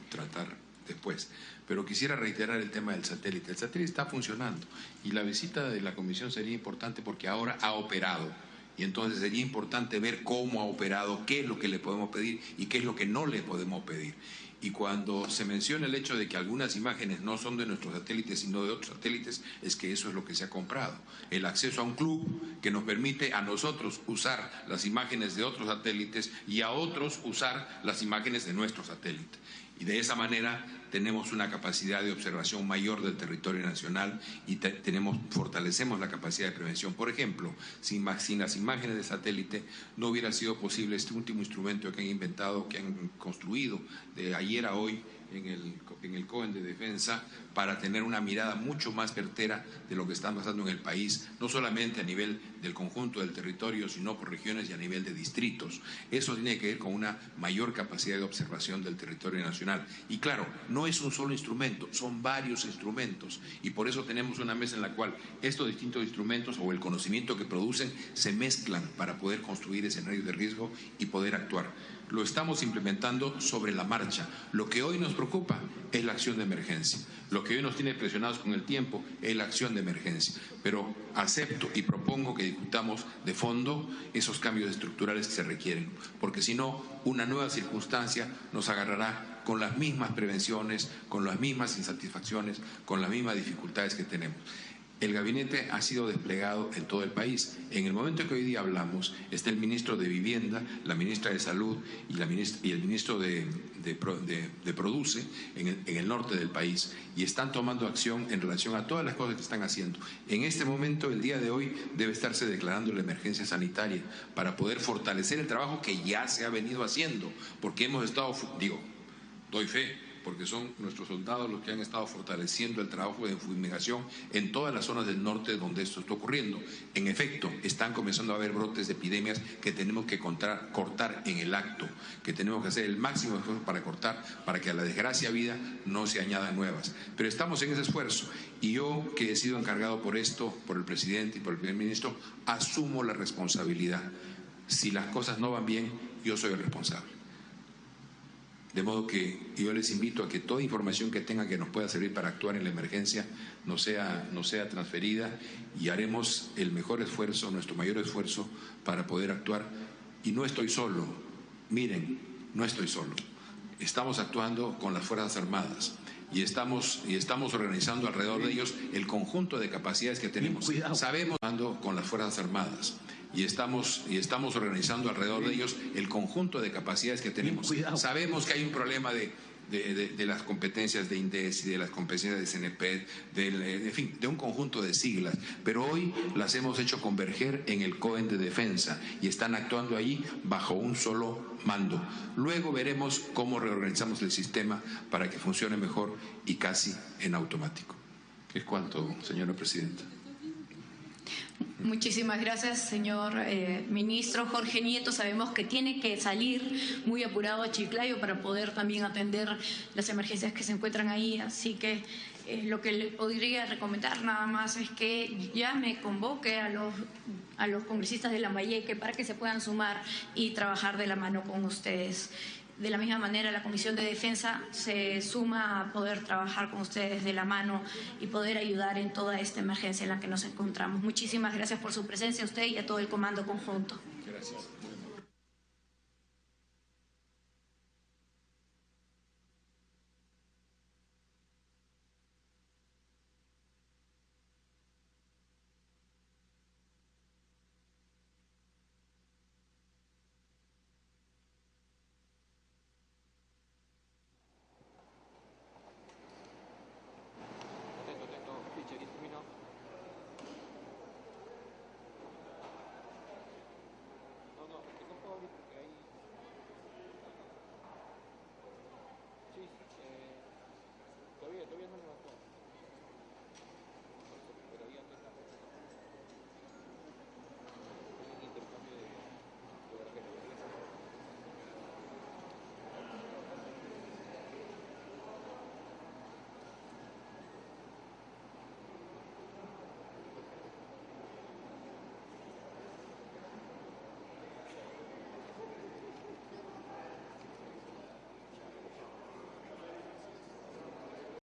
tratar después. Pero quisiera reiterar el tema del satélite. El satélite está funcionando y la visita de la comisión sería importante porque ahora ha operado. Y entonces sería importante ver cómo ha operado, qué es lo que le podemos pedir y qué es lo que no le podemos pedir. Y cuando se menciona el hecho de que algunas imágenes no son de nuestros satélites, sino de otros satélites, es que eso es lo que se ha comprado. El acceso a un club que nos permite a nosotros usar las imágenes de otros satélites y a otros usar las imágenes de nuestro satélite. Y de esa manera tenemos una capacidad de observación mayor del territorio nacional y fortalecemos la capacidad de prevención. Por ejemplo, sin las imágenes de satélite no hubiera sido posible este último instrumento que han inventado, que han construido de ayer a hoy en el COEN de Defensa, para tener una mirada mucho más certera de lo que está pasando en el país, no solamente a nivel del conjunto del territorio, sino por regiones y a nivel de distritos. Eso tiene que ver con una mayor capacidad de observación del territorio nacional. Y claro, no es un solo instrumento, son varios instrumentos, y por eso tenemos una mesa en la cual estos distintos instrumentos o el conocimiento que producen se mezclan para poder construir escenarios de riesgo y poder actuar. Lo estamos implementando sobre la marcha. Lo que hoy nos preocupa es la acción de emergencia. Lo que hoy nos tiene presionados con el tiempo es la acción de emergencia. Pero acepto y propongo que discutamos de fondo esos cambios estructurales que se requieren, porque si no, una nueva circunstancia nos agarrará con las mismas prevenciones, con las mismas insatisfacciones, con las mismas dificultades que tenemos. El gabinete ha sido desplegado en todo el país. En el momento que hoy día hablamos, está el ministro de Vivienda, la ministra de Salud y el ministro de Produce en el norte del país, y están tomando acción en relación a todas las cosas que están haciendo. En este momento, el día de hoy, debe estarse declarando la emergencia sanitaria para poder fortalecer el trabajo que ya se ha venido haciendo, porque hemos estado, doy fe, porque son nuestros soldados los que han estado fortaleciendo el trabajo de fumigación en todas las zonas del norte donde esto está ocurriendo. En efecto, están comenzando a haber brotes de epidemias que tenemos que cortar en el acto, que tenemos que hacer el máximo esfuerzo para cortar, para que a la desgracia vida no se añadan nuevas. Pero estamos en ese esfuerzo, y yo, que he sido encargado por esto, por el presidente y por el primer ministro, asumo la responsabilidad. Si las cosas no van bien, yo soy el responsable. De modo que yo les invito a que toda información que tengan que nos pueda servir para actuar en la emergencia no sea transferida, y haremos el mejor esfuerzo, nuestro mayor esfuerzo para poder actuar. Y no estoy solo, miren, no estoy solo. Estamos actuando con las Fuerzas Armadas y estamos organizando alrededor de ellos el conjunto de capacidades que tenemos. Sabemos con las Fuerzas Armadas. Y estamos organizando alrededor de ellos el conjunto de capacidades que tenemos. Sabemos que hay un problema de las competencias de INDECI, de las competencias de CNP, en fin, de un conjunto de siglas, pero hoy las hemos hecho converger en el COEN de Defensa y están actuando allí bajo un solo mando. Luego veremos cómo reorganizamos el sistema para que funcione mejor y casi en automático. Es cuanto, señora presidenta. Muchísimas gracias, señor ministro. Jorge Nieto, sabemos que tiene que salir muy apurado a Chiclayo para poder también atender las emergencias que se encuentran ahí, así que lo que le podría recomendar nada más es que ya me convoque a los congresistas de Lambayeque para que se puedan sumar y trabajar de la mano con ustedes. De la misma manera, la Comisión de Defensa se suma a poder trabajar con ustedes de la mano y poder ayudar en toda esta emergencia en la que nos encontramos. Muchísimas gracias por su presencia, a usted y a todo el comando conjunto. Gracias.